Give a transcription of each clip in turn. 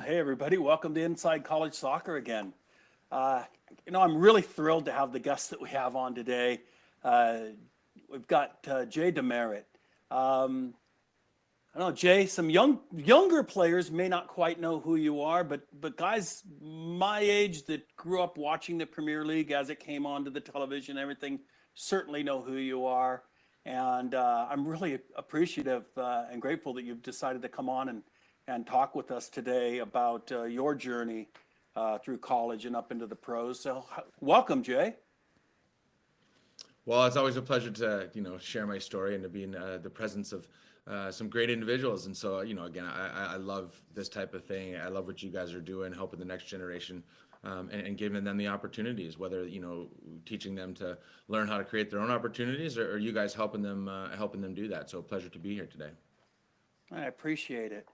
Hey everybody, welcome to Inside College Soccer again. Uh, I'm really thrilled to have the guests that we have on today. Uh, we've got Jay Demerit. Um, I don't know, Jay, some younger players may not quite know who you are, but guys my age that grew up watching the Premier League as it came onto the television, everything, certainly know who you are. And I'm really appreciative and grateful that you've decided to come on and talk with us today about your journey through college and up into the pros. So welcome, Jay. Well, it's always a pleasure to share my story and to be in the presence of some great individuals. And so again, I love this type of thing. I love what you guys are doing, helping the next generation, and giving them the opportunities. Whether teaching them to learn how to create their own opportunities, or you guys helping them do that. So a pleasure to be here today. I appreciate it.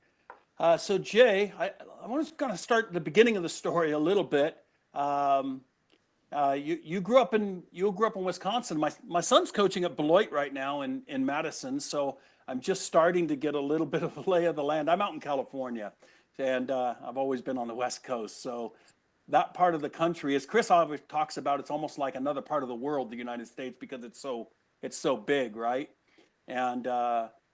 So Jay, I want to kind of start at the beginning of the story a little bit. Um, you grew up in Wisconsin. My son's coaching at Beloit right now in Madison, so I'm just starting to get a little bit of a lay of the land. I'm out in California, and I've always been on the West Coast. So that part of the country, as Chris always talks about, it's almost like another part of the world, the United States, because it's so big, right? And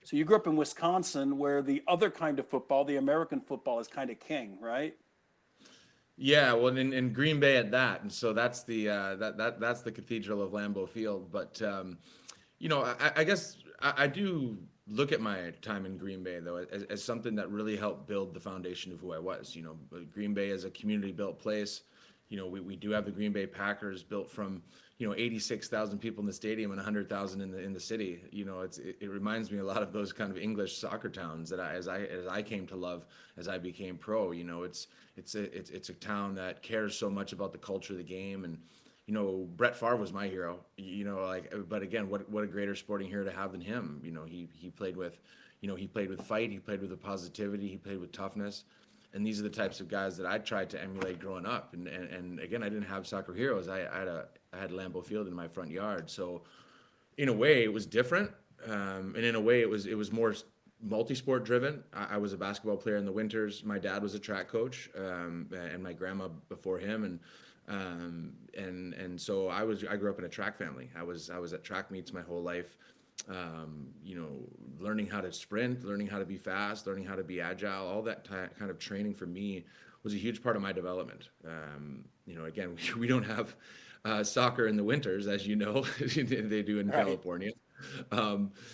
so you grew up in Wisconsin, where the other kind of football, the American football, is kind of king, right? Yeah, well, in Green Bay at that, and so that's the that's the Cathedral of Lambeau Field. But I guess I do look at my time in Green Bay though as something that really helped build the foundation of who I was. Green Bay is a community-built place. We do have the Green Bay Packers built from 86,000 people in the stadium and 100,000 in the city. It reminds me a lot of those kind of English soccer towns that as I came to love as I became pro. It's a town that cares so much about the culture of the game. And Brett Favre was my hero. But again, what a greater sporting hero to have than him. He played with fight, he played with the positivity, he played with toughness. And these are the types of guys that I tried to emulate growing up. And again, I didn't have soccer heroes. I had Lambeau Field in my front yard. So in a way, it was different, and in a way, it was more multi-sport driven. I was a basketball player in the winters. My dad was a track coach, and my grandma before him, and so I grew up in a track family. I was at track meets my whole life. Learning how to sprint, learning how to be fast, learning how to be agile, all that kind of training for me was a huge part of my development. Again, we don't have soccer in the winters, as you know, they do in Right. California.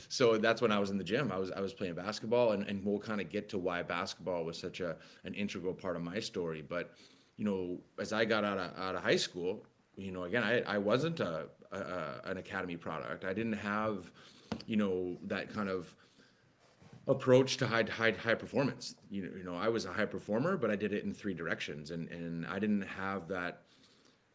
So that's when I was in the gym. I was playing basketball, and we'll kind of get to why basketball was such an integral part of my story. But as I got out of high school, again, I wasn't an academy product. I didn't have that kind of approach to high performance. I was a high performer, but I did it in three directions, and I didn't have that,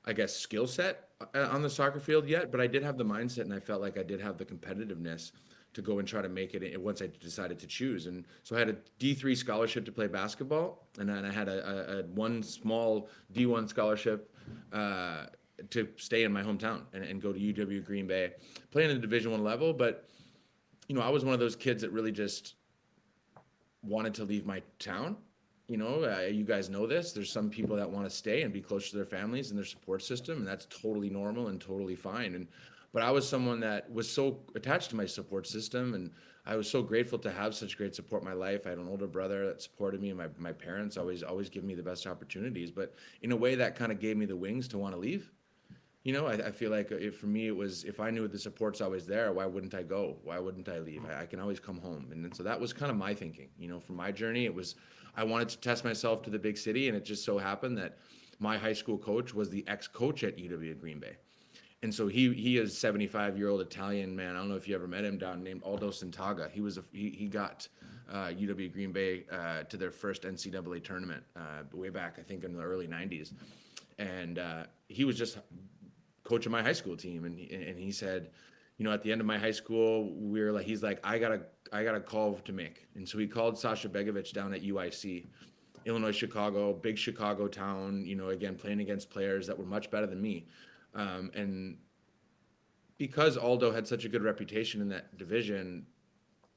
I guess, skill set on the soccer field yet, but I did have the mindset, and I felt like I did have the competitiveness to go and try to make it once I decided to choose. And so I had a D3 scholarship to play basketball, and then I had a one small D1 scholarship to stay in my hometown and go to UW Green Bay, playing at the Division I level. But I was one of those kids that really just wanted to leave my town. You guys know this. There's some people that want to stay and be close to their families and their support system, and that's totally normal and totally fine. But I was someone that was so attached to my support system, and I was so grateful to have such great support in my life. I had an older brother that supported me, and my parents always give me the best opportunities. But in a way, that kind of gave me the wings to want to leave. I feel like for me, it was, if I knew the support's always there, why wouldn't I go? Why wouldn't I leave? I can always come home. And then, so that was kind of my thinking. For my journey, it was, I wanted to test myself to the big city. And it just so happened that my high school coach was the ex-coach at UW Green Bay. And so he is 75-year-old Italian man. I don't know if you ever met him, down named Aldo Santaga. He got UW Green Bay to their first NCAA tournament way back, I think, in the early 90s. And he was just coach of my high school team, and he said, at the end of my high school, he's like, I got a call to make. And so he called Sasha Begovic down at UIC, Illinois, Chicago, big Chicago town, again, playing against players that were much better than me. And because Aldo had such a good reputation in that division,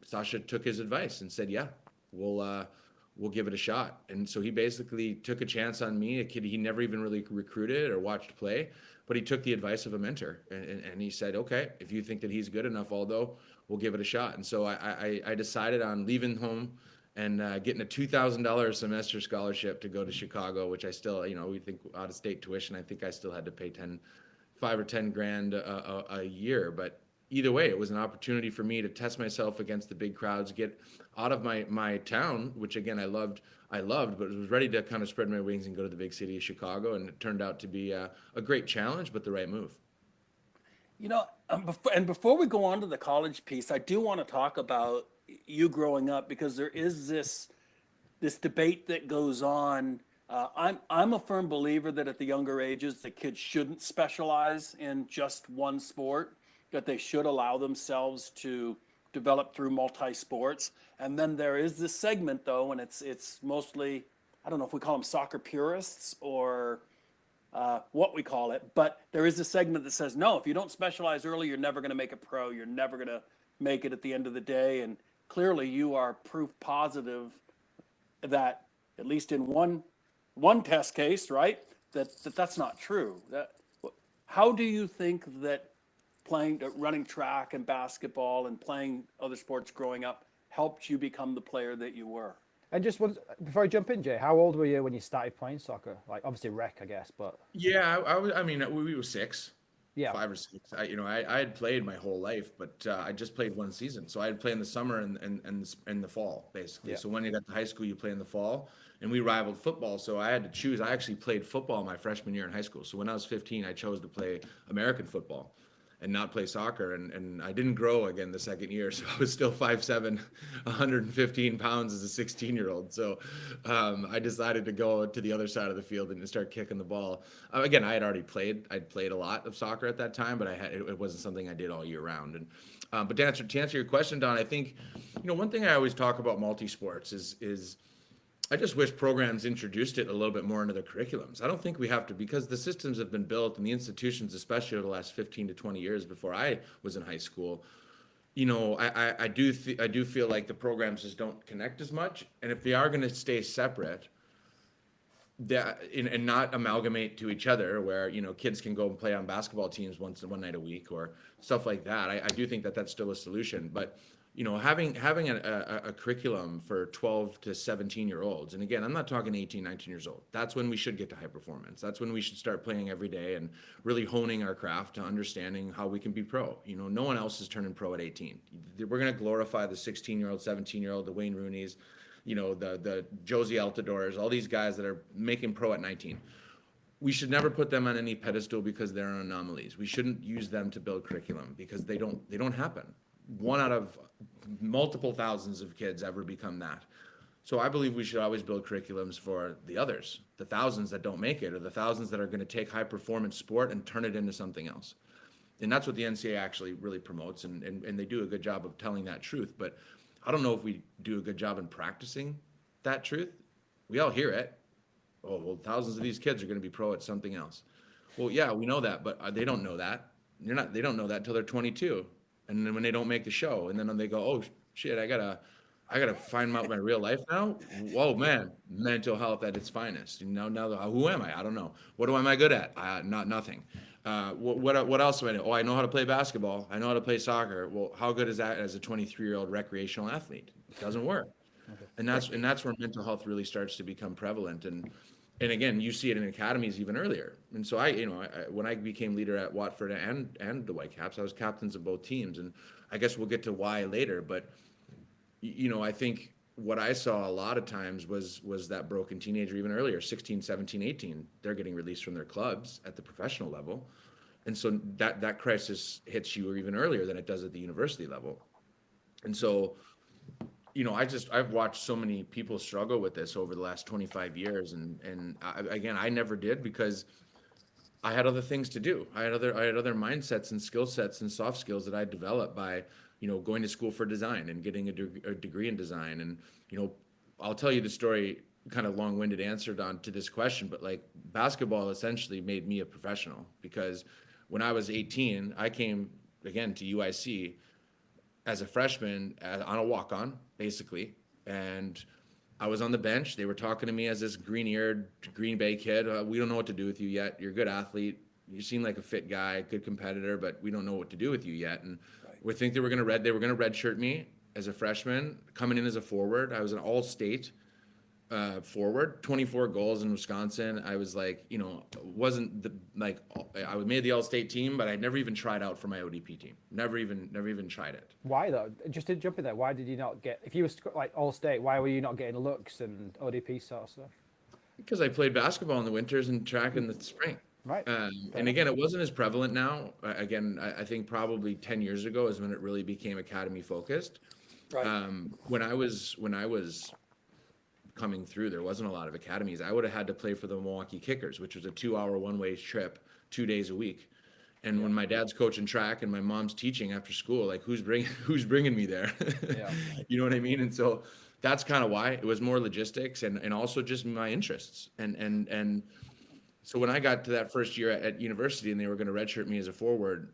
Sasha took his advice and said, yeah, we'll we'll give it a shot. And so he basically took a chance on me, a kid he never even really recruited or watched play, but he took the advice of a mentor, and he said, okay, if you think that he's good enough, Aldo, we'll give it a shot. And so I decided on leaving home and getting a $2,000 semester scholarship to go to Chicago, which I still, we think out of state tuition, I think I still had to pay 5 or 10 grand a year. But either way, it was an opportunity for me to test myself against the big crowds, get out of my town, which again, I loved, but was ready to kind of spread my wings and go to the big city of Chicago. And it turned out to be a great challenge, but the right move. Before we go on to the college piece, I do want to talk about you growing up, because there is this debate that goes on. I'm a firm believer that at the younger ages, the kids shouldn't specialize in just one sport, that they should allow themselves to develop through multi-sports. And then there is this segment, though, and it's mostly, I don't know if we call them soccer purists or what we call it, but there is a segment that says, no, if you don't specialize early, you're never going to make a pro. You're never going to make it at the end of the day. And clearly you are proof positive that, at least in one test case, right, that's not true. How do you think that running track and basketball and playing other sports growing up helped you become the player that you were? And just before I jump in, Jay, how old were you when you started playing soccer? Like, obviously rec, I guess, but Yeah, I mean, we were 6. yeah, 5 or 6. I had played my whole life, but I just played one season. So I'd play in the summer and the fall, basically. Yeah. So when you got to high school, you play in the fall, and we rivaled football. So I had to choose. I actually played football my freshman year in high school. So when I was 15, I chose to play American football and not play soccer. And I didn't grow again the second year. So I was still 5'7", 115 pounds as a 16-year-old. So I decided to go to the other side of the field and start kicking the ball. Again, I'd played a lot of soccer at that time, but it wasn't something I did all year round. And but to answer your question, Don, I think, one thing I always talk about multi-sports is I just wish programs introduced it a little bit more into their curriculums. I don't think we have to, because the systems have been built and the institutions, especially over the last 15 to 20 years before I was in high school, I do feel like the programs just don't connect as much. And if they are going to stay separate, and not amalgamate to each other, where kids can go and play on basketball teams one night a week or stuff like that, I do think that that's still a solution. But having a curriculum for 12 to 17-year-olds, and again, I'm not talking 18, 19 years old. That's when we should get to high performance. That's when we should start playing every day and really honing our craft to understanding how we can be pro. No one else is turning pro at 18. We're going to glorify the 16-year-old, 17-year-old, the Wayne Rooneys, the Josie Altadors, all these guys that are making pro at 19. We should never put them on any pedestal because they're anomalies. We shouldn't use them to build curriculum because they don't happen. One out of multiple thousands of kids ever become that. So I believe we should always build curriculums for the others, the thousands that don't make it, or the thousands that are going to take high performance sport and turn it into something else. And that's what the NCAA actually really promotes, and they do a good job of telling that truth. But I don't know if we do a good job in practicing that truth. We all hear it. Oh, well, thousands of these kids are going to be pro at something else. Well, yeah, we know that, but they don't know that. They don't know that until they're 22. And then when they don't make the show, and then when they go, oh shit, I gotta find out my real life now. Whoa, man, mental health at its finest. Now, who am I? I don't know. What am I good at? Nothing. What else do I know? Oh, I know how to play basketball. I know how to play soccer. Well, how good is that as a 23-year-old recreational athlete? It doesn't work. Okay. And that's where mental health really starts to become prevalent. And again, you see it in academies even earlier. And so when I became leader at Watford and the Whitecaps, I was captains of both teams. And I guess we'll get to why later. But, I think what I saw a lot of times was that broken teenager even earlier, 16, 17, 18, they're getting released from their clubs at the professional level. And so that crisis hits you even earlier than it does at the university level. And so, I've watched so many people struggle with this over the last 25 years. And I never did, because I had other things to do. I had other mindsets and skill sets and soft skills that I developed by, going to school for design and getting a degree in design. And, I'll tell you the story, kind of long-winded answer to this question, but like basketball essentially made me a professional, because when I was 18, I came again to UIC as a freshman on a walk-on, basically. And I was on the bench. They were talking to me as this green-eared Green Bay kid. We don't know what to do with you yet. You're a good athlete. You seem like a fit guy, good competitor, but we don't know what to do with you yet. And Right. we think they were going to redshirt me as a freshman, coming in as a forward. I was an all-state forward, 24 goals in Wisconsin. I was like, wasn't I made the all-state team, but I never even tried out for my ODP team. Never even tried it. Why though? Just to jump in there, why did you not get? If you were like all state, why were you not getting looks and ODP sort of stuff? Because I played basketball in the winters and track in the spring. Right. And again, it wasn't as prevalent now. Again, I think probably 10 years ago is when it really became academy focused. Right. When I was coming through, there wasn't a lot of academies. I would have had to play for the Milwaukee Kickers, which was a 2-hour one-way trip, 2 days a week. And when my dad's coaching track and my mom's teaching after school, like who's bringing me there? Yeah. You know what I mean? And so that's kind of why it was more logistics and also just my interests. And so when I got to that first year at university and they were going to redshirt me as a forward,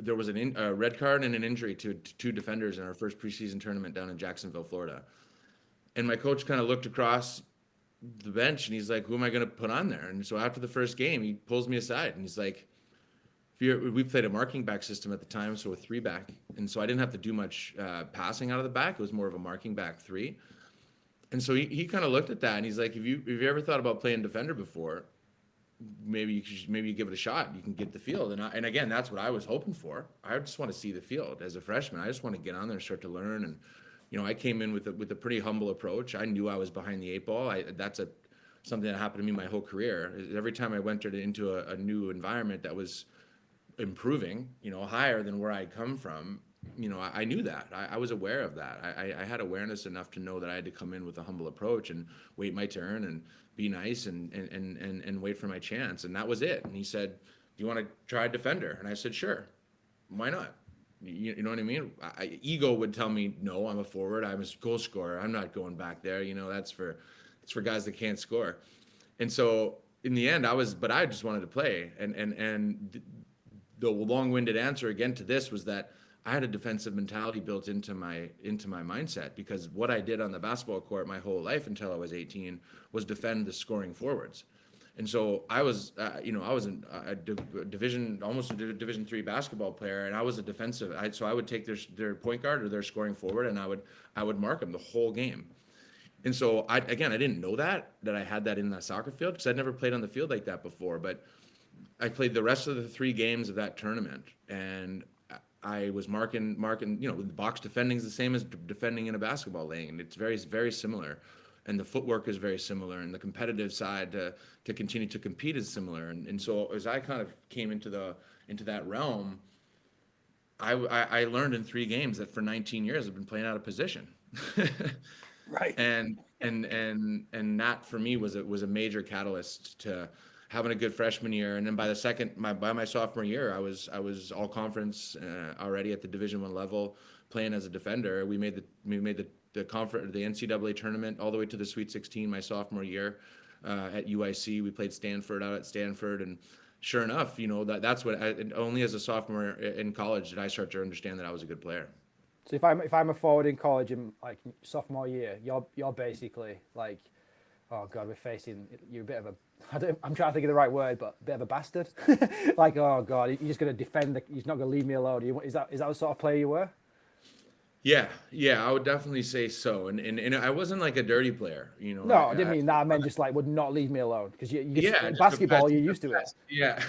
there was a red card and an injury to two defenders in our first preseason tournament down in Jacksonville, Florida. And my coach kind of looked across the bench and he's like, who am I going to put on there? And so after the first game, he pulls me aside and he's like, we played a marking back system at the time, so a 3-back. And so I didn't have to do much passing out of the back. It was more of a marking back 3. And so he kind of looked at that and he's like, have you ever thought about playing defender before? Maybe you give it a shot. You can get the field. And again, that's what I was hoping for. I just want to see the field as a freshman. I just want to get on there and start to learn. And I came in with a pretty humble approach. I knew I was behind the 8 ball. That's something that happened to me my whole career. Every time I went into a new environment that was improving, higher than where I'd come from, I knew that. I was aware of that. I had awareness enough to know that I had to come in with a humble approach and wait my turn and be nice and wait for my chance. And that was it. And he said, do you want to try defender? And I said, sure. Why not? You know what I mean? Ego would tell me, no, I'm a forward. I'm a goal scorer. I'm not going back there. That's for guys that can't score. And so in the end, I just wanted to play. And the long-winded answer again to this was that I had a defensive mentality built into my mindset, because what I did on the basketball court my whole life until I was 18 was defend the scoring forwards. And so I was, I was almost a Division III basketball player, and I was a defensive. So I would take their point guard or their scoring forward, and I would mark them the whole game. And so I didn't know that I had that in that soccer field, because I'd never played on the field like that before. But I played the rest of the 3 games of that tournament, and I was marking. The box defending is the same as defending in a basketball lane. It's very, very similar, and the footwork is very similar, and the competitive side to continue to compete is similar. And so as I kind of came into that realm, I learned in 3 games that for 19 years I've been playing out of position. Right. And that for me was a major catalyst to having a good freshman year. And then by my sophomore year, I was all conference already at the Division I level, playing as a defender. We made the conference, the NCAA tournament, all the way to the Sweet 16 my sophomore year at UIC. We played Stanford out at Stanford, and sure enough, that's what only as a sophomore in college did I start to understand that I was a good player. So if I'm a forward in college in like sophomore year, you're basically like, oh God, you're a bit of a, I'm trying to think of the right word, but a bit of a bastard. Like, oh God, you're just going to defend, he's not going to leave me alone. Is that the sort of player you were? Yeah, I would definitely say so. And I wasn't like a dirty player, No, I didn't mean that. I meant just like would not leave me alone, because just basketball, you're used to it. Yeah.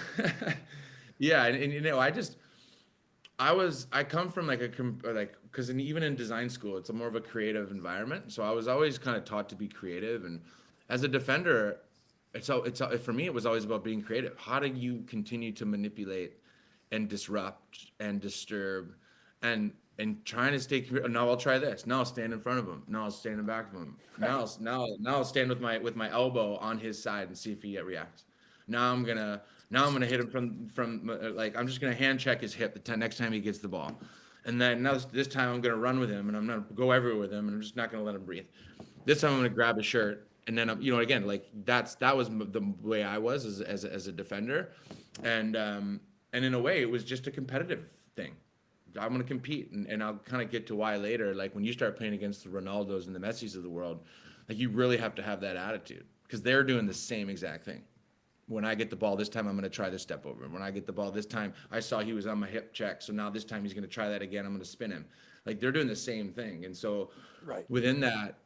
Yeah. And I come from because even in design school, it's more of a creative environment. So I was always kind of taught to be creative. And as a defender, for me, it was always about being creative. How do you continue to manipulate and disrupt and disturb and trying to stay creative? Now I'll try this. Now I'll stand in front of him. Now I'll stand in back of him. Now I'll stand with my elbow on his side and see if he reacts. Now I'm gonna hit him from I'm just gonna hand check his hip the next time he gets the ball, and then this time I'm gonna run with him and I'm gonna go everywhere with him and I'm just not gonna let him breathe. This time I'm gonna grab his shirt, and then again, like that was the way I was as a defender, and in a way it was just a competitive thing. I'm going to compete. And I'll kind of get to why later. Like when you start playing against the Ronaldos and the Messis of the world, like you really have to have that attitude because they're doing the same exact thing. When I get the ball this time, I'm going to try this step over. When I get the ball this time, I saw he was on my hip check. So now this time he's going to try that again. I'm going to spin him. Like they're doing the same thing. And so Right. within that,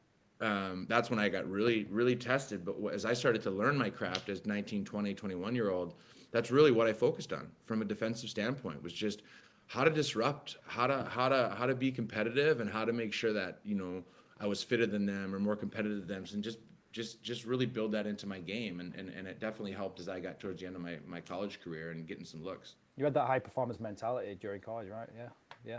that's when I got really, really tested. But as I started to learn my craft as 19, 20, 21-year-old, that's really what I focused on from a defensive standpoint was just how to disrupt, how to be competitive and how to make sure that, you know, I was fitter than them or more competitive than them and just really build that into my game. And it definitely helped as I got towards the end of my college career and getting some looks. You had that high performance mentality during college, right? Yeah.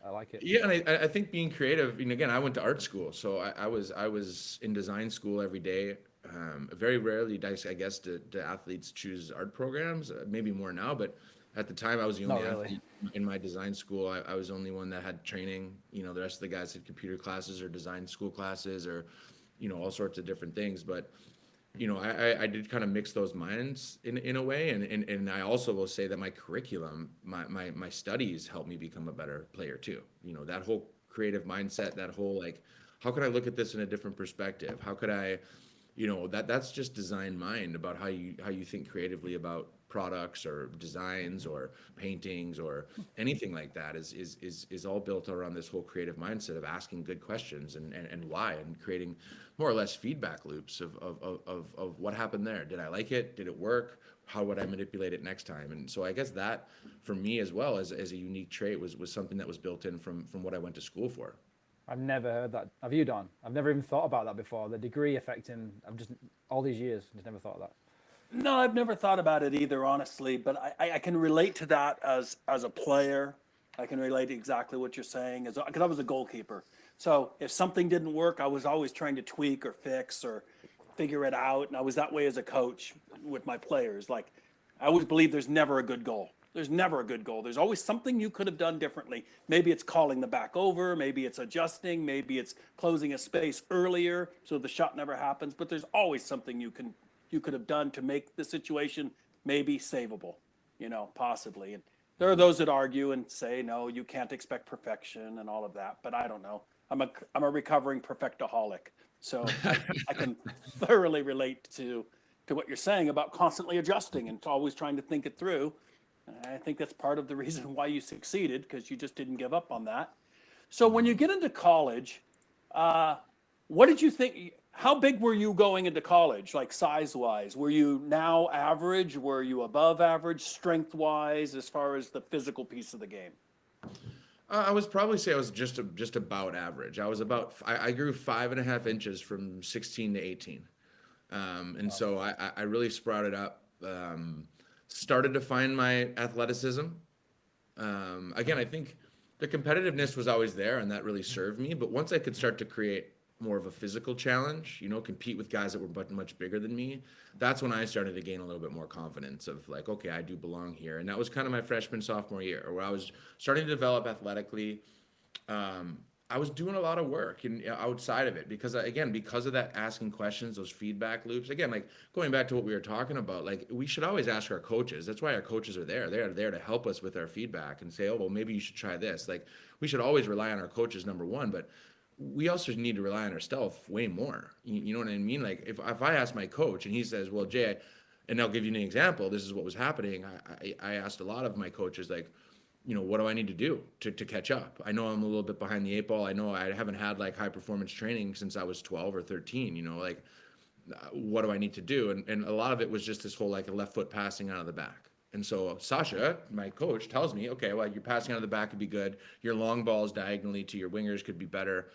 I like it. Yeah, and I think being creative, and again, I went to art school, so I was in design school every day. Very rarely, I guess, do athletes choose art programs. Maybe more now, but at the time, I was the only Not really. athlete in my design school. I was the only one that had training. You know, the rest of the guys had computer classes or design school classes or, you know, all sorts of different things. But you know, I did kind of mix those minds in a way. And I also will say that my curriculum, my studies helped me become a better player too. You know, that whole creative mindset, that whole like, how could I look at this in a different perspective? How could I, you know, that's just design mind about how you think creatively about products or designs or paintings or anything like that is all built around this whole creative mindset of asking good questions and why and creating more or less feedback loops of what happened there. Did I like it? Did it work? How would I manipulate it next time? And so I guess that for me as well as a unique trait was something that was built in from what I went to school for. I've never heard that. Have you, Don? I've never even thought about that before. The degree affecting. I've just all these years just never thought of that. No, I've never thought about it either, honestly, but I can relate to that as a player. I can relate to exactly what you're saying because I was a goalkeeper. So if something didn't work, I was always trying to tweak or fix or figure it out. And I was that way as a coach with my players. Like I always believe there's never a good goal. There's never a good goal. There's always something you could have done differently. Maybe it's calling the back over. Maybe it's adjusting. Maybe it's closing a space earlier so the shot never happens. But there's always something you could have done to make the situation maybe savable, you know, possibly. And there are those that argue and say, no, you can't expect perfection and all of that. But I don't know. I'm a recovering perfectaholic. So I can thoroughly relate to what you're saying about constantly adjusting and always trying to think it through. And I think that's part of the reason why you succeeded because you just didn't give up on that. So when you get into college, what did you think? How big were you going into college, like size-wise? Were you now average? Were you above average, strength-wise, as far as the physical piece of the game? I was probably say I was just about average. I grew 5.5 inches from 16 to 18. And so I really sprouted up, started to find my athleticism. Again, I think the competitiveness was always there and that really served me. But once I could start to create more of a physical challenge, you know, compete with guys that were much bigger than me, that's when I started to gain a little bit more confidence of like, okay, I do belong here. And that was kind of my freshman, sophomore year where I was starting to develop athletically. I was doing a lot of work and outside of it because of that asking questions, those feedback loops. Again, like going back to what we were talking about, like we should always ask our coaches. That's why our coaches are there. They're there to help us with our feedback and say, oh, well, maybe you should try this. Like we should always rely on our coaches, number one, but we also need to rely on ourselves way more. You know what I mean? Like if I ask my coach and he says, well, Jay, and I'll give you an example, this is what was happening. I asked a lot of my coaches, like, you know, what do I need to do to catch up? I know I'm a little bit behind the eight ball. I know I haven't had like high performance training since I was 12 or 13, you know, like what do I need to do? And a lot of it was just this whole like a left foot passing out of the back. And so Sasha, my coach, tells me, okay, well, your passing out of the back could be good. Your long balls diagonally to your wingers could be better.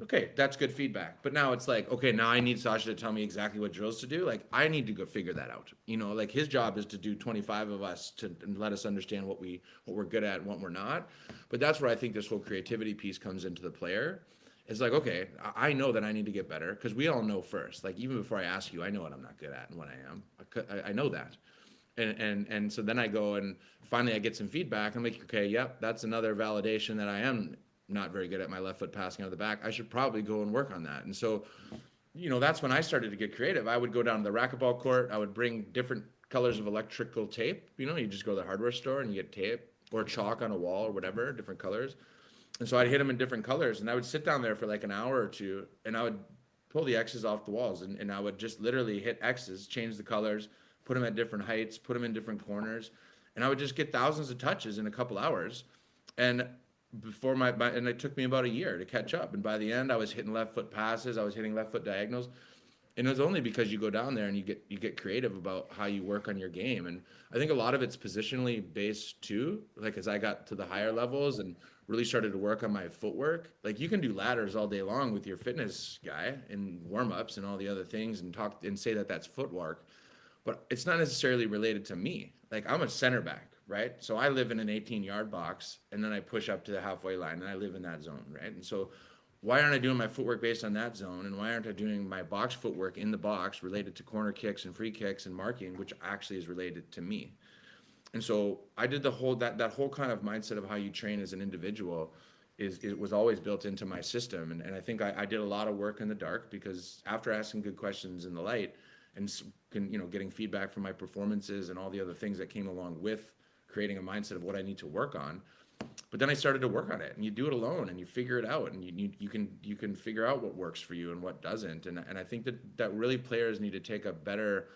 Okay, that's good feedback. But now it's like, okay, now I need Sasha to tell me exactly what drills to do. Like, I need to go figure that out. You know, like his job is to do 25 of us to let us understand what we're good at and what we're not. But that's where I think this whole creativity piece comes into the player. It's like, okay, I know that I need to get better because we all know first. Like, even before I ask you, I know what I'm not good at and what I am. I know that. And so then I go and finally I get some feedback. I'm like, okay, yep, that's another validation that I am not very good at my left foot passing out of the back. I should probably go and work on that. And so, you know, that's when I started to get creative. I would go down to the racquetball court. I would bring different colors of electrical tape. You know, you just go to the hardware store and you get tape, or chalk on a wall or whatever, different colors. And so I'd hit them in different colors, and I would sit down there for like an hour or two, and I would pull the X's off the walls, and I would just literally hit X's, change the colors, put them at different heights, put them in different corners, and I would just get thousands of touches in a couple hours. And before and it took me about a year to catch up. And by the end, I was hitting left foot passes, I was hitting left foot diagonals. And it was only because you go down there and you get creative about how you work on your game. And I think a lot of it's positionally based too. Like as I got to the higher levels and really started to work on my footwork, like you can do ladders all day long with your fitness guy and warm-ups and all the other things and talk and say that that's footwork, but it's not necessarily related to me. Like I'm a center back, right? So I live in an 18-yard box, and then I push up to the halfway line, and I live in that zone, right? And so why aren't I doing my footwork based on that zone? And why aren't I doing my box footwork in the box related to corner kicks and free kicks and marking, which actually is related to me? And so I did the whole, that whole kind of mindset of how you train as an individual it was always built into my system. And I think I did a lot of work in the dark, because after asking good questions in the light and, getting feedback from my performances and all the other things that came along with creating a mindset of what I need to work on. But then I started to work on it, and you do it alone and you figure it out, and you can figure out what works for you and what doesn't. And I think that really players need to take a better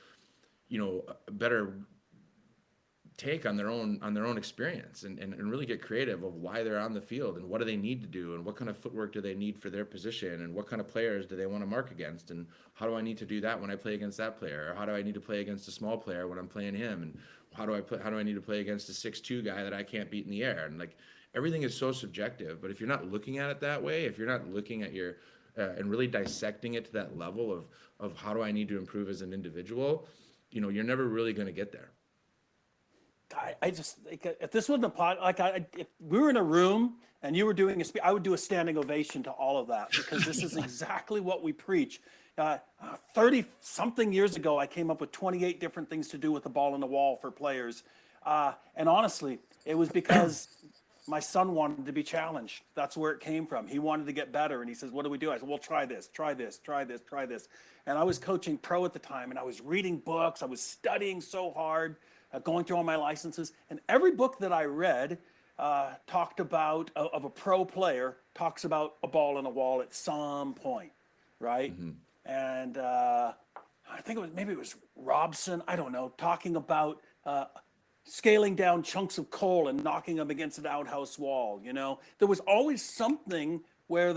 take on their own experience and really get creative of why they're on the field and what do they need to do and what kind of footwork do they need for their position and what kind of players do they want to mark against, and how do I need to do that when I play against that player, or how do I need to play against a small player when I'm playing him, and how do I need to play against a 6'2" guy that I can't beat in the air. And like everything is so subjective, but if you're not looking at it that way, if you're not looking at your and really dissecting it to that level of how do I need to improve as an individual, you're never really going to get there. I just if this wasn't a pod, if we were in a room and you were doing I would do a standing ovation to all of that, because this is exactly what we preach. 30 something years ago, I came up with 28 different things to do with the ball in the wall for players. And honestly, it was because my son wanted to be challenged. That's where it came from. He wanted to get better. And he says, what do we do? I said, well, try this, try this, try this, try this. And I was coaching pro at the time, and I was reading books. I was studying so hard, going through all my licenses. And every book that I read talked about, of a pro player, talks about a ball in a wall at some point, right? Mm-hmm. And I think maybe it was Robson, I don't know, talking about scaling down chunks of coal and knocking them against an outhouse wall. There was always something where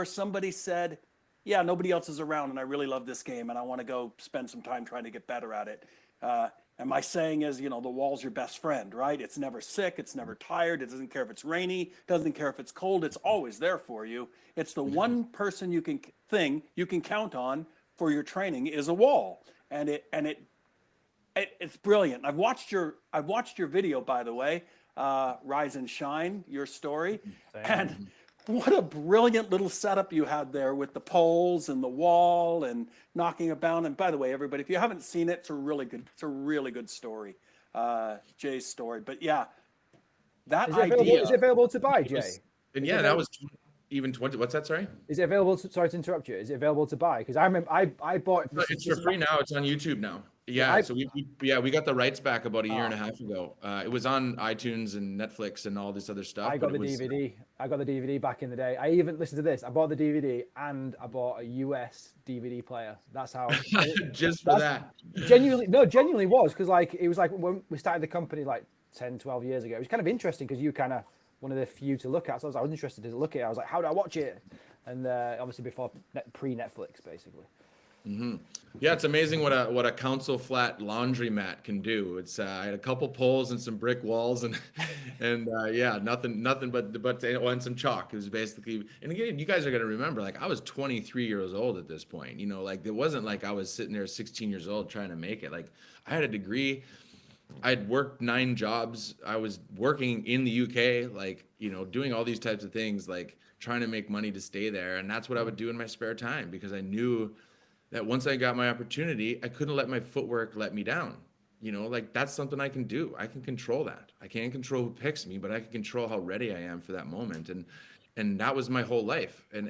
somebody said, yeah, nobody else is around, and I really love this game, and I want to go spend some time trying to get better at it. And my saying is, the wall's your best friend, right? It's never sick, it's never tired, it doesn't care if it's rainy, doesn't care if it's cold, it's always there for you. It's the one person you can count on for your training is a wall. And it's brilliant. I've watched your video, by the way, Rise and Shine, your story. And what a brilliant little setup you had there with the poles and the wall and knocking it down. And by the way, everybody, if you haven't seen it, it's a really good story, Jay's story. But yeah, that idea. Is it available to buy, Jay? And yeah, that was even 20. What's that? Sorry. Is it available? Sorry to interrupt you. Is it available to buy? Because I remember I bought. It's for free now. It's on YouTube now. Yeah, so we got the rights back about a year and a half ago. It was on iTunes and Netflix and all this other stuff. I got the DVD. I got the DVD back in the day. I even listened to this. I bought the DVD and I bought a US DVD player. That's how. Just for that. Genuinely was, because it was like when we started the company 10, 12 years ago. It was kind of interesting because you kind of one of the few to look at. So I was interested to look at it. I was like, how do I watch it? And obviously before pre-Netflix, basically. Mm-hmm. Yeah, it's amazing what a council flat laundry mat can do. It's I had a couple poles and some brick walls and yeah, nothing but and some chalk. It was basically, and again, you guys are gonna remember, I was 23 years old at this point. It wasn't like I was sitting there 16 years old trying to make it. I had a degree. I'd worked 9 jobs. I was working in the UK, doing all these types of things, trying to make money to stay there. And that's what I would do in my spare time, because I knew that once I got my opportunity, I couldn't let my footwork let me down. That's something I can do. I can control that. I can't control who picks me, but I can control how ready I am for that moment. And that was my whole life. I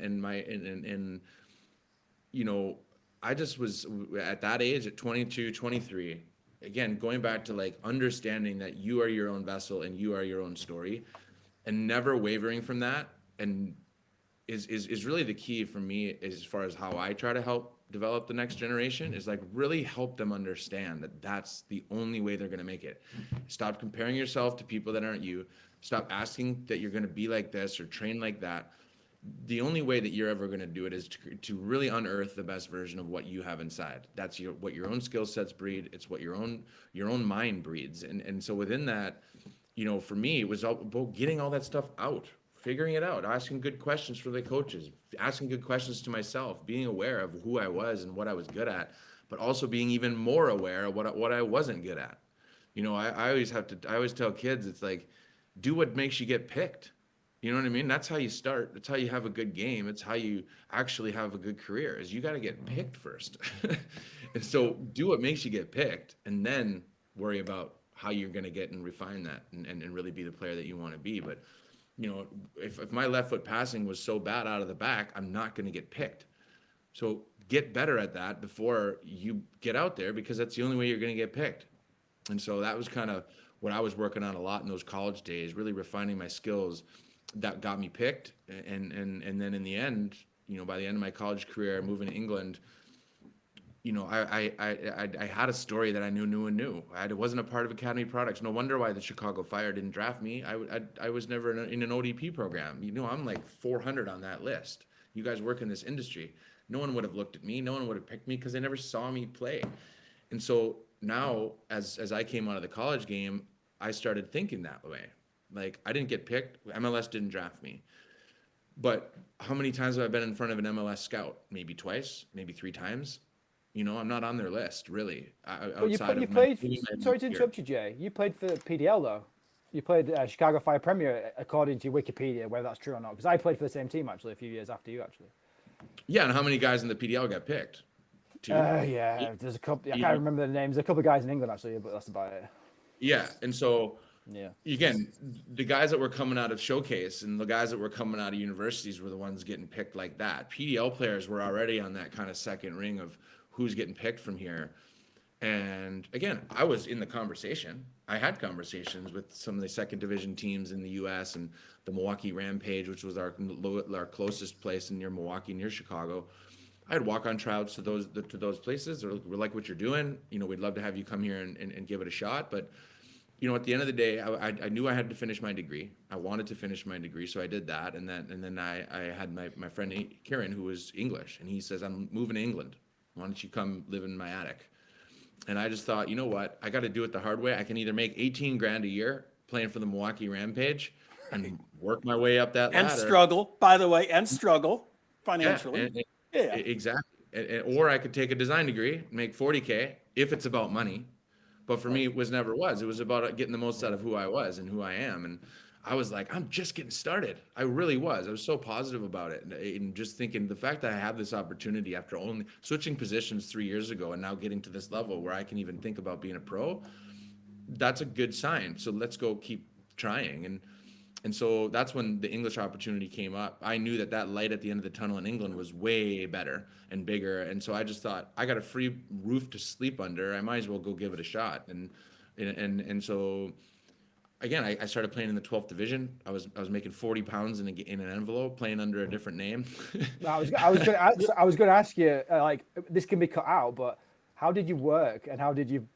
just was at that age, at 22, 23, again, going back to like understanding that you are your own vessel and you are your own story, and never wavering from that, and is really the key for me as far as how I try to help develop the next generation, is like really help them understand that that's the only way they're going to make it. Stop comparing yourself to people that aren't you. Stop asking that you're going to be like this or train like that. The only way that you're ever going to do it is to really unearth the best version of what you have inside. That's what your own skill sets breed. It's what your own mind breeds. And so within that, for me, it was all about getting all that stuff out, figuring it out, asking good questions for the coaches, asking good questions to myself, being aware of who I was and what I was good at, but also being even more aware of what I wasn't good at. I always tell kids, it's like, do what makes you get picked. You know what I mean? That's how you start. That's how you have a good game. It's how you actually have a good career, is you got to get picked first. And so do what makes you get picked, and then worry about how you're going to get and refine that and really be the player that you want to be. But, if my left foot passing was so bad out of the back, I'm not going to get picked. So get better at that before you get out there, because that's the only way you're going to get picked. And so that was kind of what I was working on a lot in those college days, really refining my skills that got me picked. And then in the end, by the end of my college career, moving to England, I had a story that I knew. I wasn't a part of Academy Products. No wonder why the Chicago Fire didn't draft me. I was never in an ODP program. I'm like 400 on that list. You guys work in this industry. No one would have looked at me. No one would have picked me because they never saw me play. And so now, as I came out of the college game, I started thinking that way. Like, I didn't get picked. MLS didn't draft me. But how many times have I been in front of an MLS scout? Maybe twice, maybe 3 times. I'm not on their list, really. But you played. Sorry to interrupt you, Jay. You played for PDL though. You played Chicago Fire Premier, according to Wikipedia, whether that's true or not. Because I played for the same team actually a few years after you actually. Yeah, and how many guys in the PDL got picked? 2? Yeah, there's a couple. I can't remember the names. There's a couple of guys in England actually, but that's about it. Yeah, and so yeah, again, the guys that were coming out of Showcase and the guys that were coming out of universities were the ones getting picked like that. PDL players were already on that kind of second ring of who's getting picked from here. And again, I was in the conversation. I had conversations with some of the second division teams in the US and the Milwaukee Rampage, which was our closest place near Milwaukee, near Chicago. I'd walk on tryouts to those places. We like what you're doing. We'd love to have you come here and give it a shot. But, at the end of the day, I knew I had to finish my degree. I wanted to finish my degree, so I did that. And then I had my friend Kieran, who was English, and he says, I'm moving to England. Why don't you come live in my attic? And I just thought, you know what? I got to do it the hard way. I can either make 18 grand a year playing for the Milwaukee Rampage and work my way up that ladder. And struggle, by the way, financially. Yeah, exactly. Or I could take a design degree, make 40K if it's about money. But for me, it was never was. It was about getting the most out of who I was and who I am. And I was like, I'm just getting started. I really was. I was so positive about it. And just thinking the fact that I have this opportunity after only switching positions 3 years ago and now getting to this level where I can even think about being a pro, that's a good sign. So let's go keep trying. And so that's when the English opportunity came up. I knew that light at the end of the tunnel in England was way better and bigger. And so I just thought, I got a free roof to sleep under. I might as well go give it a shot. And so again, I started playing in the 12th division. I was making 40 pounds in an envelope, playing under a different name. I was going to ask you, like, this can be cut out, but how did you work and how did you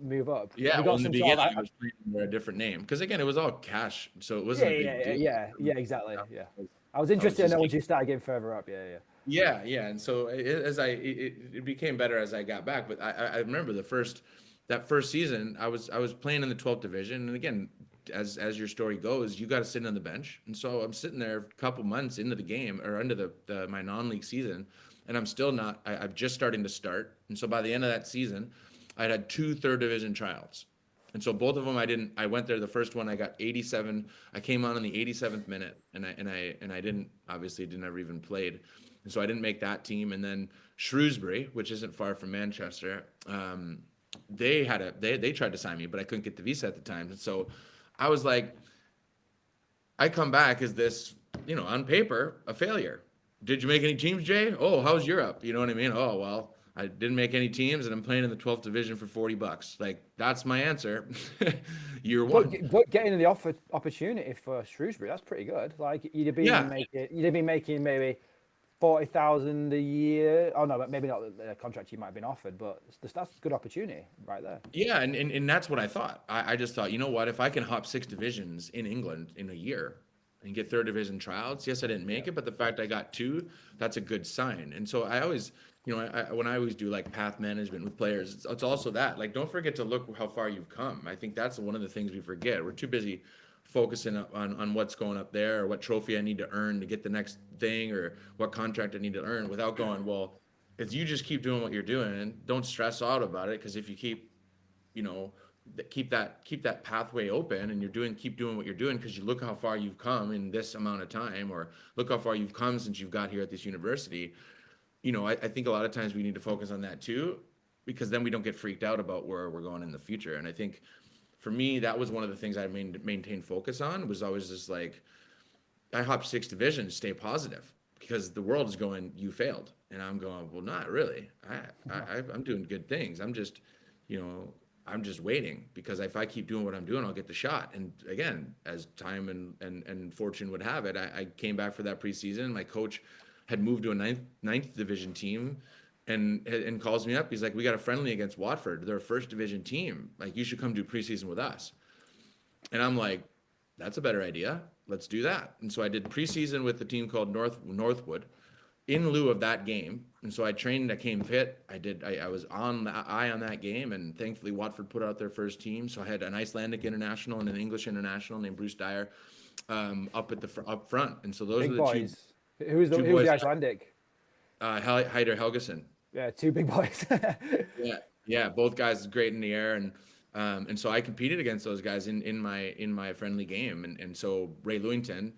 move up? Yeah, well, in the beginning, I was playing under a different name because again, it was all cash, so it wasn't a big deal. Yeah, exactly. Yeah, I was interested to know when you started getting further up. Yeah. And so it became better as I got back. But I remember that first season, I was playing in the 12th division, and again, as your story goes, you got to sit on the bench, and so I'm sitting there a couple months into the game or into my non-league season, and I'm still not. I'm just starting to start, and so by the end of that season, I'd had 2 third division tryouts, and so both of them I went there. The first one I got 87. I came on in the 87th minute, and I didn't ever even played, and so I didn't make that team. And then Shrewsbury, which isn't far from Manchester. They tried to sign me, but I couldn't get the visa at the time. And so I was like, I come back as this, on paper, a failure. Did you make any teams, Jay? Oh, how's Europe? You know what I mean? Oh, well, I didn't make any teams, and I'm playing in the 12th division for $40. Like, that's my answer. Year one. But getting the opportunity for Shrewsbury, that's pretty good. Like Yeah. you'd have been making maybe 40,000 a year. Oh no, but maybe not the contract you might have been offered, but that's a good opportunity right there. Yeah, and that's what I thought. I just thought, you know what, if I can hop 6 divisions in England in a year and get third division tryouts, yes, I didn't make it, but the fact I got two, that's a good sign. And so I always, when I always do like path management with players, it's also that, like, don't forget to look how far you've come. I think that's one of the things we forget. We're too busy focusing on what's going up there, or what trophy I need to earn to get the next thing, or what contract I need to earn, without going, well, if you just keep doing what you're doing, don't stress out about it. Because if you keep keep that pathway open, and keep doing what you're doing, because you look how far you've come in this amount of time, or look how far you've come since you've got here at this university. I think a lot of times we need to focus on that too, because then we don't get freaked out about where we're going in the future. And I think for me, that was one of the things I maintained focus on, was always just like, I hopped 6 divisions, stay positive, because the world is going, you failed. And I'm going, well, not really. I'm doing good things. I'm just waiting, because if I keep doing what I'm doing, I'll get the shot. And again, as time and fortune would have it, I came back for that preseason. My coach had moved to a ninth division team, and calls me up. He's like, we got a friendly against Watford. They're a first division team. Like, you should come do preseason with us. And I'm like, that's a better idea. Let's do that. And so I did preseason with a team called Northwood in lieu of that game. And so I trained, I came fit. I was on that game, and thankfully Watford put out their first team. So I had an Icelandic international and an English international named Bruce Dyer up front. And so those Big are the boys. two. Who's the Icelandic? Heider Helgeson. Yeah, two big boys. Yeah, both guys great in the air, and so I competed against those guys in my friendly game, and so Ray Lewington,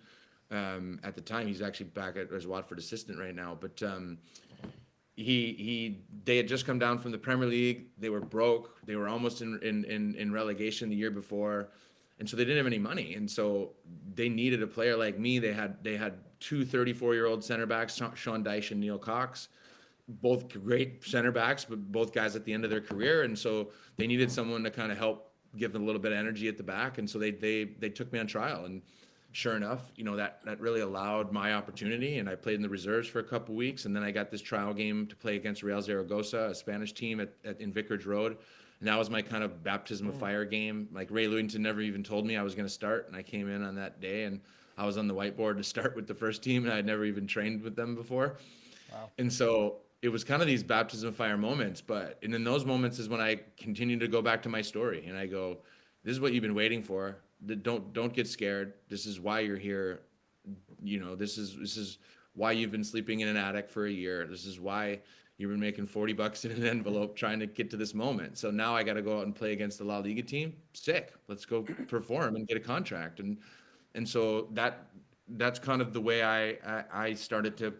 at the time, he's actually back as Watford assistant right now, but they had just come down from the Premier League. They were broke. They were almost in relegation the year before, and so they didn't have any money, and so they needed a player like me. They had two 34-year-old center backs, Sean Dyche and Neil Cox, both great center backs, but both guys at the end of their career. And so they needed someone to kind of help give them a little bit of energy at the back. And so they took me on trial, and sure enough, that really allowed my opportunity. And I played in the reserves for a couple weeks. And then I got this trial game to play against Real Zaragoza, a Spanish team in Vicarage Road. And that was my kind of baptism of fire game. Like, Ray Lewington never even told me I was going to start. And I came in on that day, and I was on the whiteboard to start with the first team, and I had never even trained with them before. Wow. And so it was kind of these baptism of fire moments, and in those moments is when I continue to go back to my story, and I go, this is what you've been waiting for. Don't get scared. This is why you're here. This is why you've been sleeping in an attic for a year. This is why you've been making $40 in an envelope trying to get to this moment. So now I got to go out and play against the La Liga team. Sick. Let's go perform and get a contract. And so that's kind of the way I started to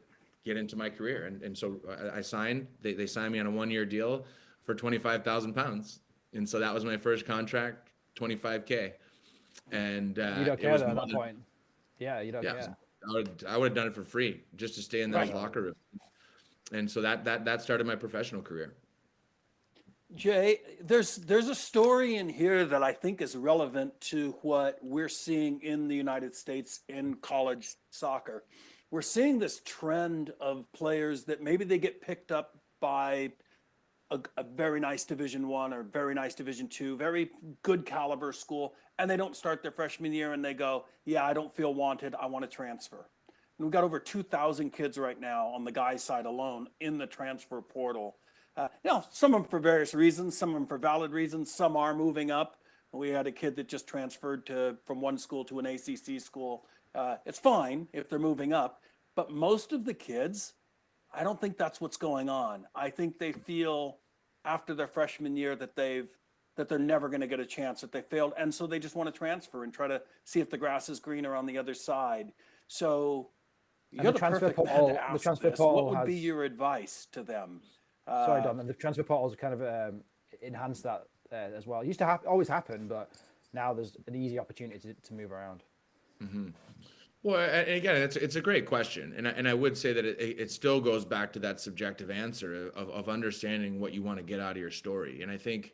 get into my career. And so I signed, they signed me on a 1-year deal for £25,000. And so that was my first contract, $25K. And you don't care at that point. Yeah, you don't care. I would have done it for free just to stay in those locker rooms. And so that started my professional career. Jay, there's a story in here that I think is relevant to what we're seeing in the United States in college soccer. We're seeing this trend of players that maybe they get picked up by a very nice Division I or very nice Division II, very good caliber school, and they don't start their freshman year, and they go, yeah, I don't feel wanted, I want to transfer. And we've got over 2,000 kids right now on the guys' side alone in the transfer portal. Some of them for various reasons, some of them for valid reasons, some are moving up. We had a kid that just transferred from one school to an ACC school. It's fine if they're moving up, but most of the kids, I don't think that's what's going on. I think they feel after their freshman year that they're never going to get a chance, that they failed, and so they just want to transfer and try to see if the grass is greener on the other side. So you're the perfect man to ask this. What would be your advice to them? Sorry, Don. The transfer portal's kind of enhanced that as well. It used to always happen, but now there's an easy opportunity to move around. Mm-hmm. Well, and again, it's a great question, and I would say that it still goes back to that subjective answer of understanding what you want to get out of your story. And I think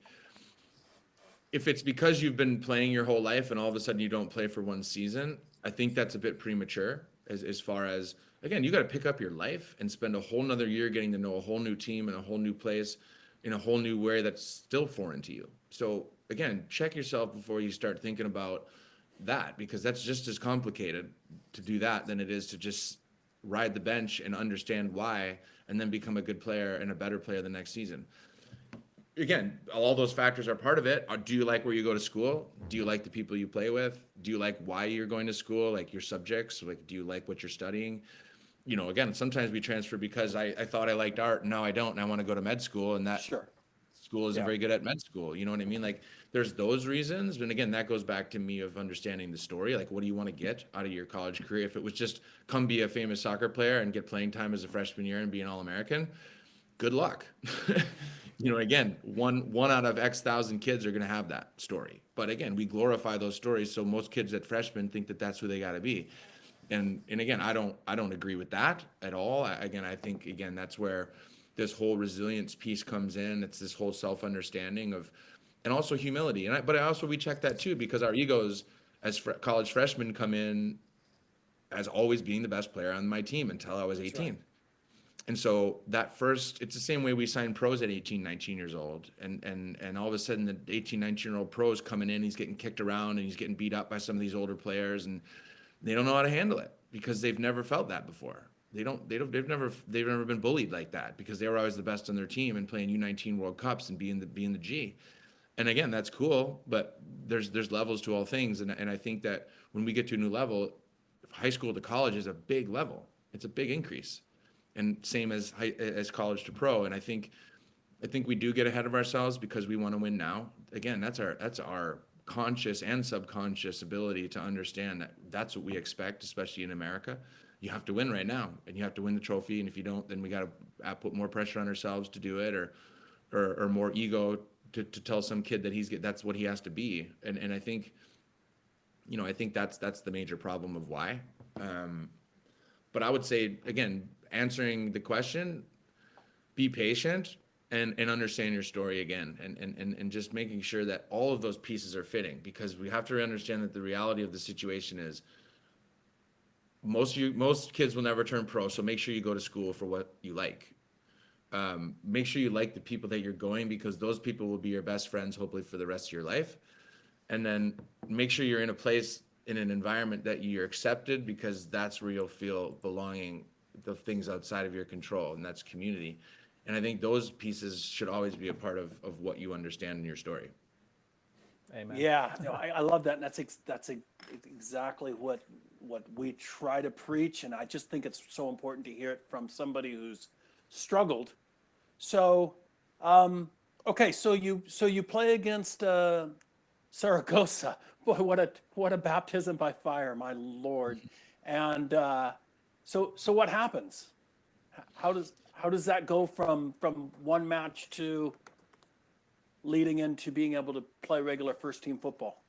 if it's because you've been playing your whole life and all of a sudden you don't play for one season, I think that's a bit premature as far as, again, you got to pick up your life and spend a whole nother year getting to know a whole new team and a whole new place in a whole new way that's still foreign to you. So again, check yourself before you start thinking about that, because that's just as complicated to do that than it is to just ride the bench and understand why and then become a good player and a better player the next season. Again, all those factors are part of it. Do you like where you go to school? Do you like the people you play with? Do you like why you're going to school, like your subjects? Like, do you like what you're studying? You know, again, sometimes we transfer because I thought I liked art and now I don't, and I want to go to med school, and that Sure. school isn't Yeah. very good at med school. You know what I mean? Like, there's those reasons. And again, that goes back to me of understanding the story. Like, what do you want to get out of your college career? If it was just come be a famous soccer player and get playing time as a freshman year and be an All-American, good luck. You know, again, one out of X thousand kids are going to have that story. But again, we glorify those stories, so most kids at freshmen think that that's who they got to be. And again, I don't agree with that at all. Again, I think again that's where this whole resilience piece comes in. It's this whole self-understanding of, and also humility. But I also we check that too, because our egos as college freshmen come in as always being the best player on my team until I was That's 18. right. And so that first, it's the same way we sign pros at 18, 19 years old. And all of a sudden the 18, 19-year-old pro's coming in, he's getting kicked around and he's getting beat up by some of these older players, and they don't know how to handle it because they've never felt that before. They've never been bullied like that because they were always the best on their team and playing U19 World Cups and being the G. And again, that's cool, but there's levels to all things. And I think that when we get to a new level, high school to college is a big level. It's a big increase, and same as college to pro. And I think we do get ahead of ourselves because we want to win now. Again, that's our conscious and subconscious ability to understand that that's what we expect, especially in America. You have to win right now, and you have to win the trophy. And if you don't, then we got to put more pressure on ourselves to do it, or more ego to tell some kid that that's what he has to be. And I think, I think that's the major problem of why. But I would say, again, answering the question, be patient and understand your story again, and just making sure that all of those pieces are fitting, because we have to understand that the reality of the situation is most kids will never turn pro. So make sure you go to school for what you like. Make sure you like the people that you're going, because those people will be your best friends, hopefully for the rest of your life. And then make sure you're in a place, in an environment that you're accepted, because that's where you'll feel belonging, the things outside of your control, and that's community. And I think those pieces should always be a part of what you understand in your story. Amen. Yeah, no, I love that. And that's exactly what we try to preach. And I just think it's so important to hear it from somebody who's struggled. So, okay, so you play against Saragossa. Boy, what a baptism by fire, my Lord. And so what happens? How does that go from one match to leading into being able to play regular first team football?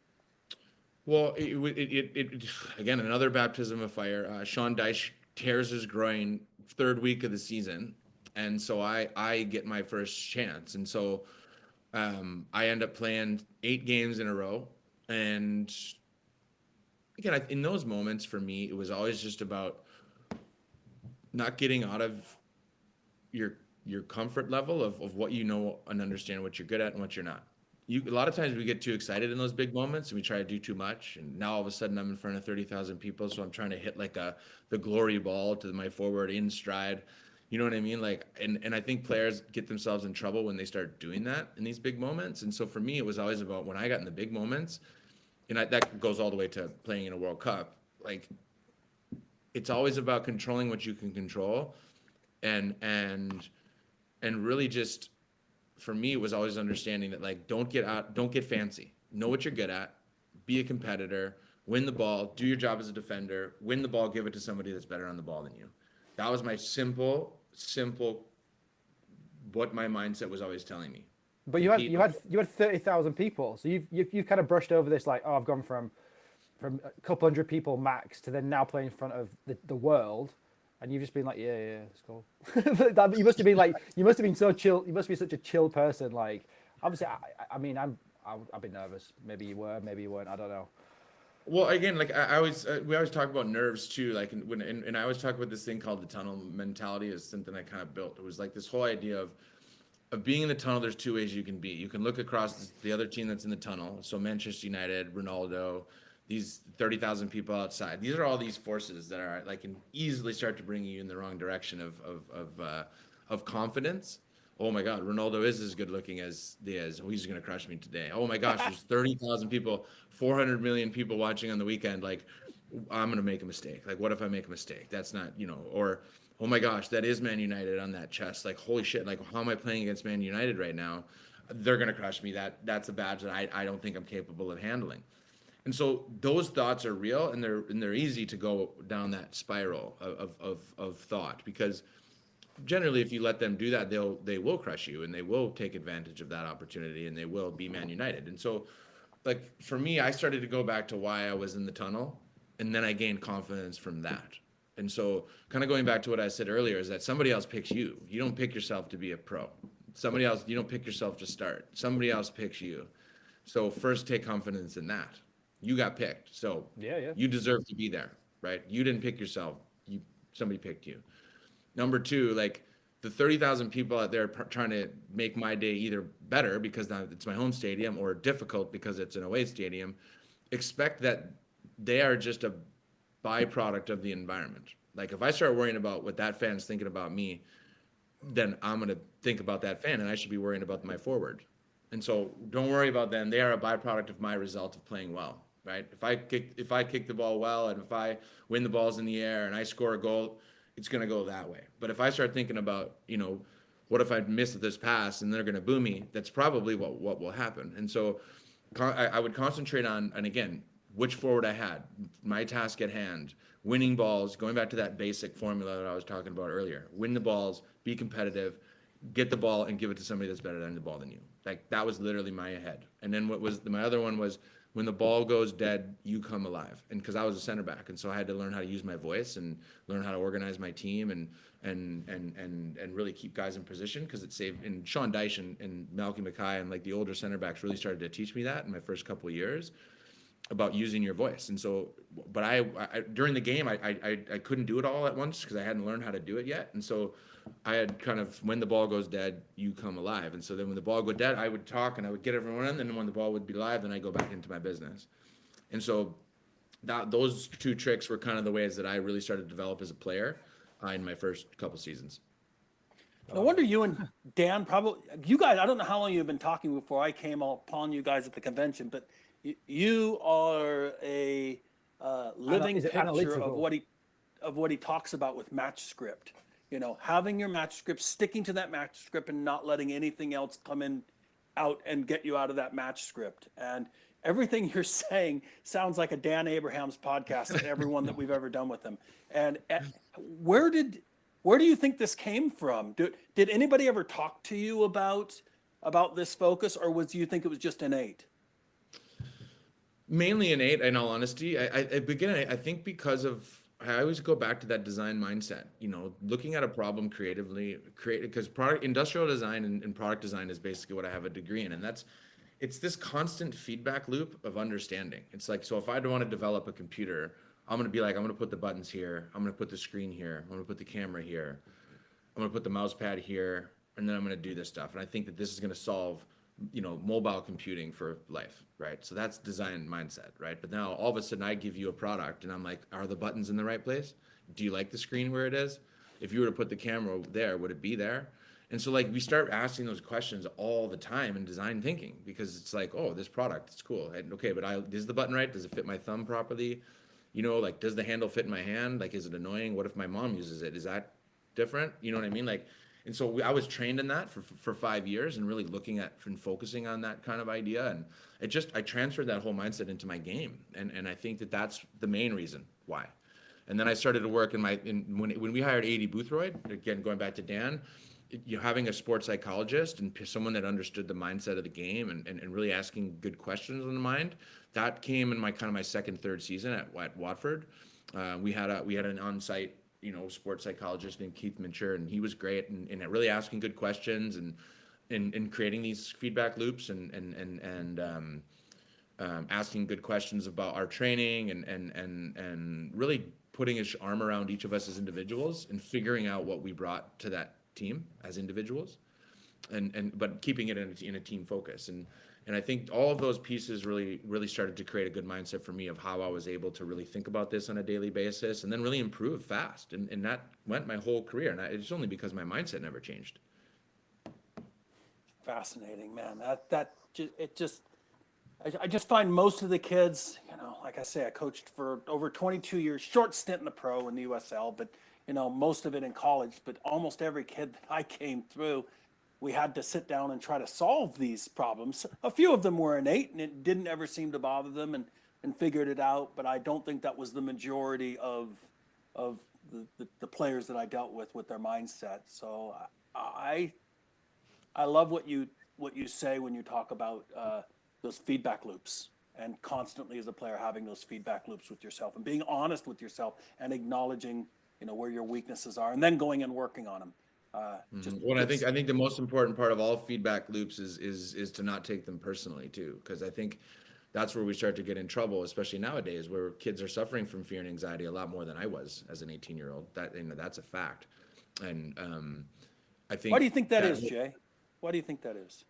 Well, again, another baptism of fire. Sean Dyche tears his groin third week of the season, and so I get my first chance, and so I end up playing 8 games in a row. And again, in those moments for me, it was always just about not getting out of your comfort level of what you know and understand what you're good at and what you're not. A lot of times we get too excited in those big moments and we try to do too much. And now all of a sudden I'm in front of 30,000 people, so I'm trying to hit like the glory ball to my forward in stride. You know what I mean? Like, and I think players get themselves in trouble when they start doing that in these big moments. And so for me, it was always about when I got in the big moments, and that goes all the way to playing in a World Cup. Like, it's always about controlling what you can control, and really just, for me, it was always understanding that, like, don't get fancy. Know what you're good at, be a competitor, win the ball, do your job as a defender, win the ball, give it to somebody that's better on the ball than you. That was my simple, what my mindset was always telling me. But you had 30,000 people, so you've kind of brushed over this, like, oh, I've gone from from a couple hundred people max to then now play in front of the world, and you've just been like, yeah, it's cool. You must have been like, you must have been so chill. You must be such a chill person. Like, obviously, I mean, I've been nervous. Maybe you were, maybe you weren't. I don't know. Well, again, like I always, we always talk about nerves too. Like and I always talk about this thing called the tunnel mentality is something I kind of built. It was like this whole idea of being in the tunnel. There's two ways you can be. You can look across the other team that's in the tunnel. So Manchester United, Ronaldo, these 30,000 people outside. These are all these forces that are like can easily start to bring you in the wrong direction of confidence. Oh my God, Ronaldo is as good looking as Diaz. Oh, he's going to crush me today. Oh my gosh, there's 30,000 people, 400 million people watching on the weekend. Like, I'm going to make a mistake. Like, what if I make a mistake? That's not, or, oh my gosh, that is Man United on that chest. Like, holy shit, like, how am I playing against Man United right now? They're going to crush me. That's a badge that I don't think I'm capable of handling. And so those thoughts are real, and they're easy to go down that spiral of thought, because generally if you let them do that, they will crush you, and they will take advantage of that opportunity, and they will be Man United. And so, like, for me, I started to go back to why I was in the tunnel, and then I gained confidence from that. And so, kind of going back to what I said earlier, is that somebody else picks you. You don't pick yourself to be a pro. Somebody else, you don't pick yourself to start. Somebody else picks you. So first, take confidence in that. You got picked, so Yeah. you deserve to be there, right? You didn't pick yourself. Somebody picked you. Number two, like the 30,000 people out there trying to make my day either better because now it's my home stadium, or difficult because it's an away stadium, expect that they are just a byproduct of the environment. Like if I start worrying about what that fan's thinking about me, then I'm going to think about that fan, and I should be worrying about my forward. And so don't worry about them. They are a byproduct of my result of playing well, right? If I kick the ball well, and if I win the balls in the air and I score a goal, it's going to go that way. But if I start thinking about, what if I miss this pass and they're going to boo me, that's probably what will happen. And so I would concentrate on, and again, which forward I had, my task at hand, winning balls, going back to that basic formula that I was talking about earlier, win the balls, be competitive, get the ball and give it to somebody that's better than the ball than you. Like that was literally my head. And then my other one was, when the ball goes dead, you come alive. And because I was a center back, and so I had to learn how to use my voice and learn how to organize my team and really keep guys in position, because it saved. And Sean Dyche and Malky Mackay and like the older center backs really started to teach me that in my first couple of years about using your voice. And so, but I during the game, I couldn't do it all at once because I hadn't learned how to do it yet. And so I had kind of, when the ball goes dead, you come alive. And so then when the ball would dead, I would talk and I would get everyone in. And then when the ball would be live, then I go back into my business. And so those two tricks were kind of the ways that I really started to develop as a player in my first couple seasons. No wonder you and Dan probably, you guys, I don't know how long you've been talking before I came upon you guys at the convention, but you are a living picture of what he talks about with match script. Having your match script, sticking to that match script, and not letting anything else come in, out and get you out of that match script. And everything you're saying sounds like a Dan Abrahams podcast and everyone that we've ever done with him. And where do you think this came from? Did anybody ever talk to you about this focus, or do you think it was just innate? Mainly innate, in all honesty. I think because of, I always go back to that design mindset, looking at a problem creatively, because industrial design and product design is basically what I have a degree in. And it's this constant feedback loop of understanding. It's like, so if I want to develop a computer, I'm going to be like, I'm going to put the buttons here. I'm going to put the screen here. I'm going to put the camera here. I'm going to put the mouse pad here. And then I'm going to do this stuff. And I think that this is going to solve, mobile computing for life, right? So that's design mindset, right? But now all of a sudden I give you a product and I'm like, are the buttons in the right place? Do you like the screen where it is? If you were to put the camera there, would it be there? And so like we start asking those questions all the time in design thinking, because it's like, oh, this product, it's cool. And, okay, but is the button right? Does it fit my thumb properly? Like, does the handle fit in my hand? Like, is it annoying? What if my mom uses it? Is that different? You know what I mean? Like, and so I was trained in that for 5 years, and really looking at and focusing on that kind of idea. And I transferred that whole mindset into my game. And I think that that's the main reason why. And then I started to work when we hired A.D. Boothroyd, again, going back to Dan, having a sports psychologist and someone that understood the mindset of the game and really asking good questions on the mind, that came in my kind of my second, third season at Watford. We had an on-site, sports psychologist named Keith Mincher, and he was great and at really asking good questions and creating these feedback loops and asking good questions about our training and really putting his arm around each of us as individuals and figuring out what we brought to that team as individuals, but keeping it in a team focus. And I think all of those pieces really started to create a good mindset for me of how I was able to really think about this on a daily basis and then really improve fast. And that went my whole career. And it's only because my mindset never changed. Fascinating, man. I just find most of the kids, like I say, I coached for over 22 years, short stint in the pro in the USL, but most of it in college. But almost every kid that I came through, we had to sit down and try to solve these problems. A few of them were innate and it didn't ever seem to bother them and figured it out. But I don't think that was the majority of the players that I dealt with their mindset. So I love what you say when you talk about those feedback loops, and constantly as a player having those feedback loops with yourself and being honest with yourself and acknowledging where your weaknesses are and then going and working on them. Well, I think the most important part of all feedback loops is to not take them personally too, because I think that's where we start to get in trouble, especially nowadays, where kids are suffering from fear and anxiety a lot more than I was as an 18-year-old. That's a fact. And I think. Why do you think that is, Jay? Why do you think that is?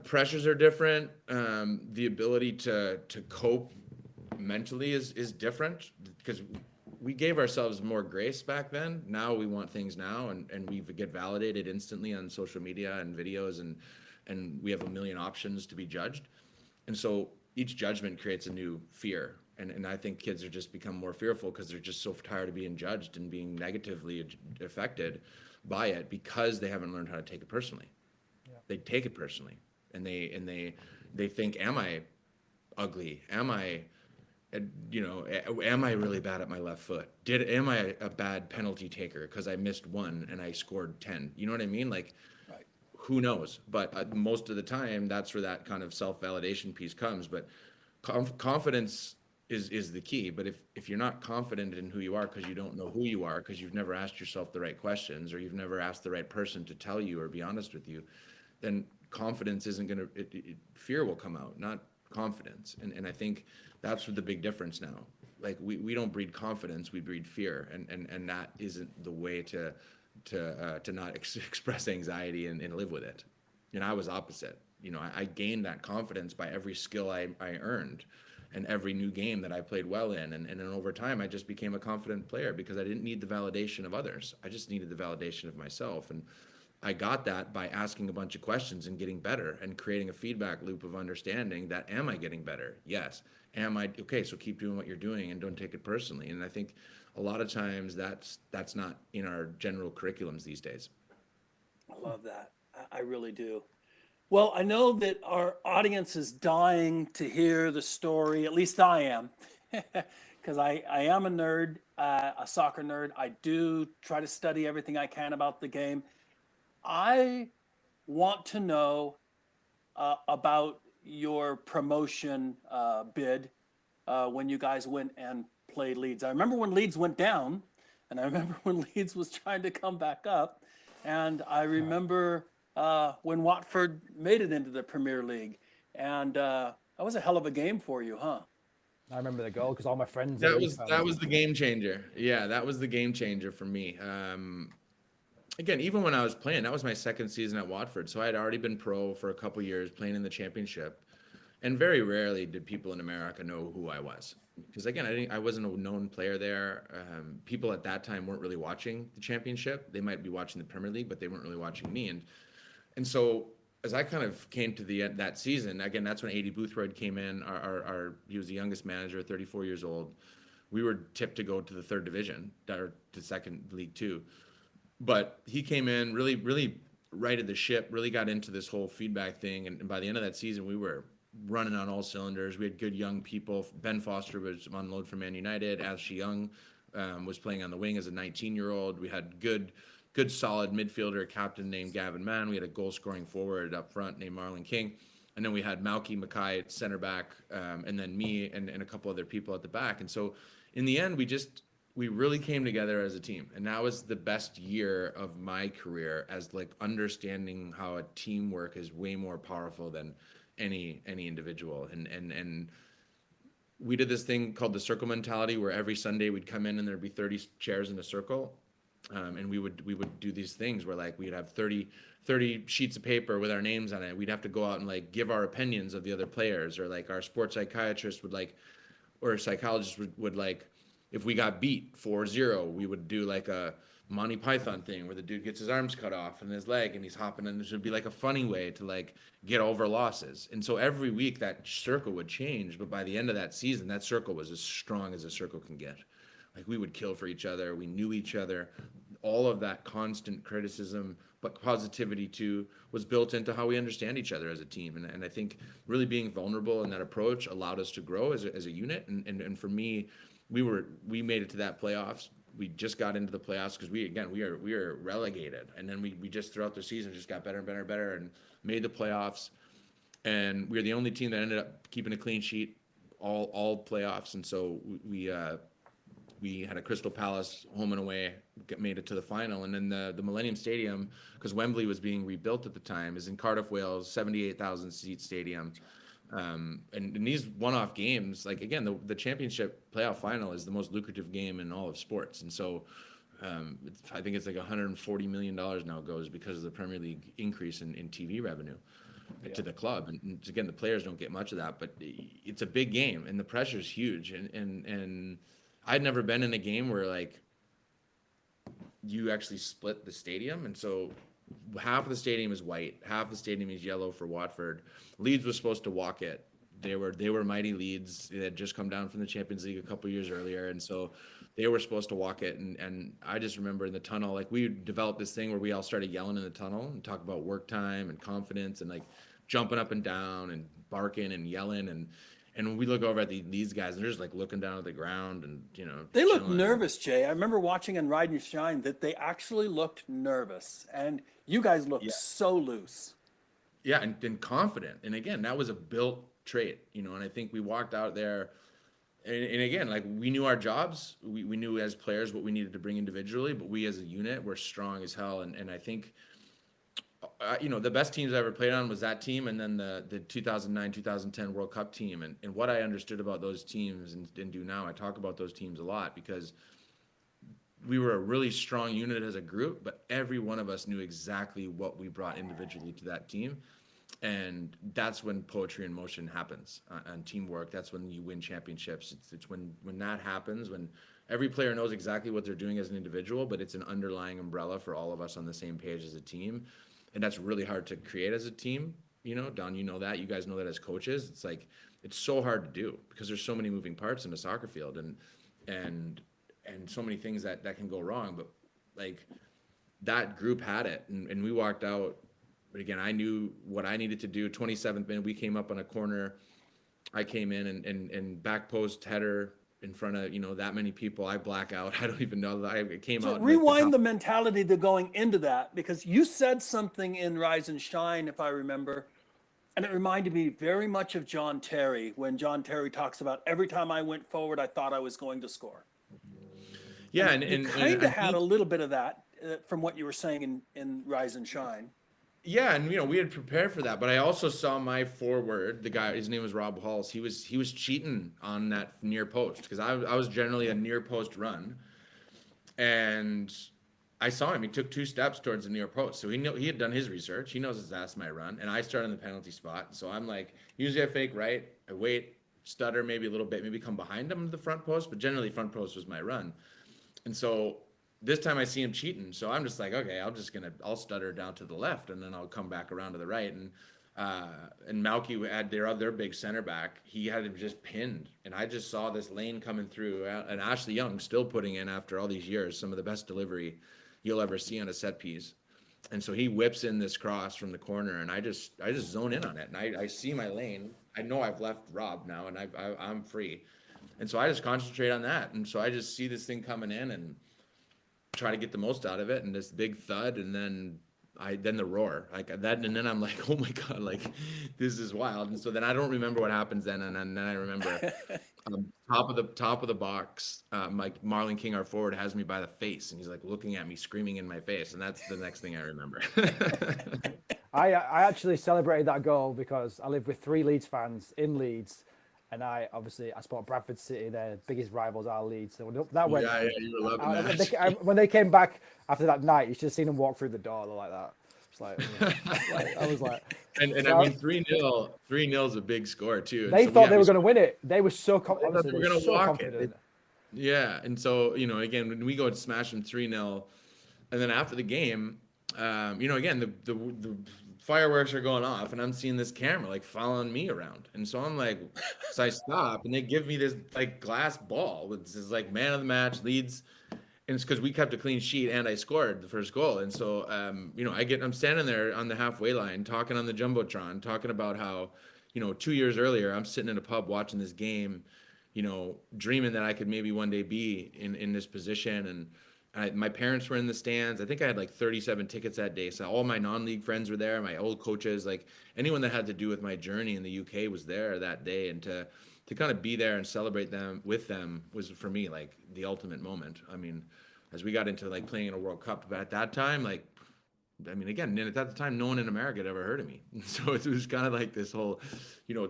Pressures are different. The ability to cope mentally is different because we gave ourselves more grace back then. Now we want things now, and we get validated instantly on social media and videos, and we have a million options to be judged. And so each judgment creates a new fear. And I think kids are just become more fearful because they're just so tired of being judged and being negatively affected by it because they haven't learned how to take it personally. They take it personally, and they think, am I ugly? Am I really bad at my left foot? Am I a bad penalty taker because I missed one and I scored 10? You know what I mean? Like, Right. Who knows? But most of the time, that's where that kind of self-validation piece comes. But confidence is the key. But if you're not confident in who you are because you don't know who you are, because you've never asked yourself the right questions, or you've never asked the right person to tell you or be honest with you, then confidence isn't going to, fear will come out, not confidence. And I think that's the big difference now. Like we don't breed confidence, we breed fear. And that isn't the way to not express anxiety and live with it. And I was opposite. I gained that confidence by every skill I earned and every new game that I played well in. And then over time, I just became a confident player because I didn't need the validation of others. I just needed the validation of myself. And I got that by asking a bunch of questions and getting better and creating a feedback loop of understanding that, am I getting better? Yes. Am I okay? So keep doing what you're doing and don't take it personally. And I think a lot of times that's not in our general curriculums these days. I love that. I really do. Well, I know that our audience is dying to hear the story. At least I am, because I am a nerd, a soccer nerd. I do try to study everything I can about the game. I want to know about your promotion bid when you guys went and played Leeds. I remember when Leeds went down, and I remember when Leeds was trying to come back up, and I remember when Watford made it into the Premier League, and that was a hell of a game for you, huh? I remember the goal because all my friends. That was the game changer. Yeah, that was the game changer for me. Again, even when I was playing, that was my second season at Watford. So I had already been pro for a couple years playing in the championship. And very rarely did people in America know who I was. Because again, I wasn't a known player there. People at that time weren't really watching the championship. They might be watching the Premier League, but they weren't really watching me. And so as I kind of came to the end that season, again, that's when A.D. Boothroyd came in. He was the youngest manager, 34 years old. We were tipped to go to the third division, or to second League Two. But he came in, really righted the ship, really got into this whole feedback thing. And by the end of that season, we were running on all cylinders. We had good young people. Ben Foster was on loan from Man United. Ashley Young was playing on the wing as a 19-year-old. We had good good solid midfielder captain named Gavin Mann. We had a goal scoring forward up front named Marlon King. And then we had Malky Mackay at center back, and then me and a couple other people at the back. And so in the end, we really came together as a team. And that was the best year of my career, as like understanding how a teamwork is way more powerful than any individual. And we did this thing called the circle mentality, where every Sunday we'd come in and there'd be 30 chairs in a circle. And we would do these things where like we'd have 30 sheets of paper with our names on it. We'd have to go out and like give our opinions of the other players, or like our sports psychiatrist would like, or a psychologist would like, if we got beat 4-0, we would do like a Monty Python thing where the dude gets his arms cut off and his leg and he's hopping, and this would be like a funny way to like get over losses. And so every week that circle would change, but by the end of that season, that circle was as strong as a circle can get. Like we would kill for each other. We knew each other. All of that constant criticism, but positivity too, was built into how we understand each other as a team. And I think really being vulnerable in that approach allowed us to grow as a unit. And for me, we made it to that playoffs. We just got into the playoffs because we are relegated. And then we just throughout the season just got better and better and better and made the playoffs. And we were the only team that ended up keeping a clean sheet all playoffs. And so we had a Crystal Palace home and away, made it to the final. And then the Millennium Stadium, because Wembley was being rebuilt at the time, is in Cardiff, Wales, 78,000 seat stadium. And these one-off games, like again, the championship playoff final is the most lucrative game in all of sports. And so I think it's like $140 million now goes because of the Premier League increase in TV revenue to the club. And again, the players don't get much of that, but it's a big game and the pressure is huge. And I'd never been in a game where like you actually split the stadium. And so half of the stadium is white, half the stadium is yellow for Watford. Leeds was supposed to walk it. They were mighty Leeds. They had just come down from the Champions League a couple years earlier. And so they were supposed to walk it. And I just remember in the tunnel, like we developed this thing where we all started yelling in the tunnel and talk about work time and confidence and like jumping up and down and barking and yelling. And when we look over at these guys, and they're just like looking down at the ground and, They look chilling. nervous, Jay. I remember watching on Ride and Shine that they actually looked nervous, and you guys looked so loose. Yeah, and confident. And again, that was a built trait, and I think we walked out there and again, like we knew our jobs. We knew as players what we needed to bring individually, but we as a unit were strong as hell. And I think, the best teams I ever played on was that team, and then the 2009, 2010 World Cup team. And what I understood about those teams and do now, I talk about those teams a lot because we were a really strong unit as a group, but every one of us knew exactly what we brought individually to that team. And that's when poetry in motion happens on teamwork. That's when you win championships. It's when that happens, when every player knows exactly what they're doing as an individual, but it's an underlying umbrella for all of us on the same page as a team. And that's really hard to create as a team. Don, you know that. You guys know that as coaches. It's like, it's so hard to do because there's so many moving parts in a soccer field and so many things that can go wrong. But like that group had it and we walked out. But again, I knew what I needed to do. 27th minute, we came up on a corner. I came in and back post header in front of, that many people. I black out. I don't even know that I came So out. rewind the mentality to going into that, because you said something in Rise and Shine, if I remember, and it reminded me very much of John Terry, when John Terry talks about every time I went forward, I thought I was going to score. Yeah. You kind of had a little bit of that from what you were saying in Rise and Shine. Yeah, and we had prepared for that, but I also saw my forward, the guy, his name was Rob Halls. He was cheating on that near post because I was generally a near post run, and I saw him. He took 2 steps towards the near post, so he had done his research. He knows that's my run, and I start in the penalty spot. So I'm like, usually I fake right, I wait, stutter maybe a little bit, maybe come behind him to the front post, but generally front post was my run, and so. This time I see him cheating, so I'm just like, okay, I'll stutter down to the left, and then I'll come back around to the right. And Malky had their other big center back. He had him just pinned, and I just saw this lane coming through, and Ashley Young still putting in after all these years some of the best delivery you'll ever see on a set piece. And so he whips in this cross from the corner, and I just zone in on it, and I see my lane. I know I've left Rob now, and I'm free, and so I just concentrate on that. And so I just see this thing coming in, and try to get the most out of it, and this big thud, and then the roar like that, and then I'm like, oh my god, like this is wild. And so then I don't remember what happens then, and then I remember top of the box, like Marlon King, our forward, has me by the face, and he's like looking at me, screaming in my face, and that's the next thing I remember. I actually celebrated that goal because I live with 3 Leeds fans in Leeds, and I support Bradford City. Their biggest rivals are Leeds. So when that went, Yeah, you were loving that. when they came back after that night, you should have seen them walk through the door like that. It's like I was like, and so I mean 3-0 is a big score too. And they so thought they were going to win it. They were so honestly, we're gonna so walk confident. it. Yeah, and so again, when we go and smash them 3-0, and then after the game, again the fireworks are going off, and I'm seeing this camera like following me around, and so I'm like, so I stop, and they give me this like glass ball with this like man of the match, Leeds. And it's because we kept a clean sheet and I scored the first goal. And so, I'm standing there on the halfway line talking on the Jumbotron, talking about how, 2 years earlier, I'm sitting in a pub watching this game, dreaming that I could maybe one day be in this position. And my parents were in the stands. I think I had like 37 tickets that day. So all my non-league friends were there, my old coaches, like anyone that had to do with my journey in the UK was there that day. And to kind of be there and celebrate them with them was for me like the ultimate moment. I mean, as we got into like playing in a World Cup, but at that time, like, I mean, again, at that time, no one in America had ever heard of me. So it was kind of like this whole,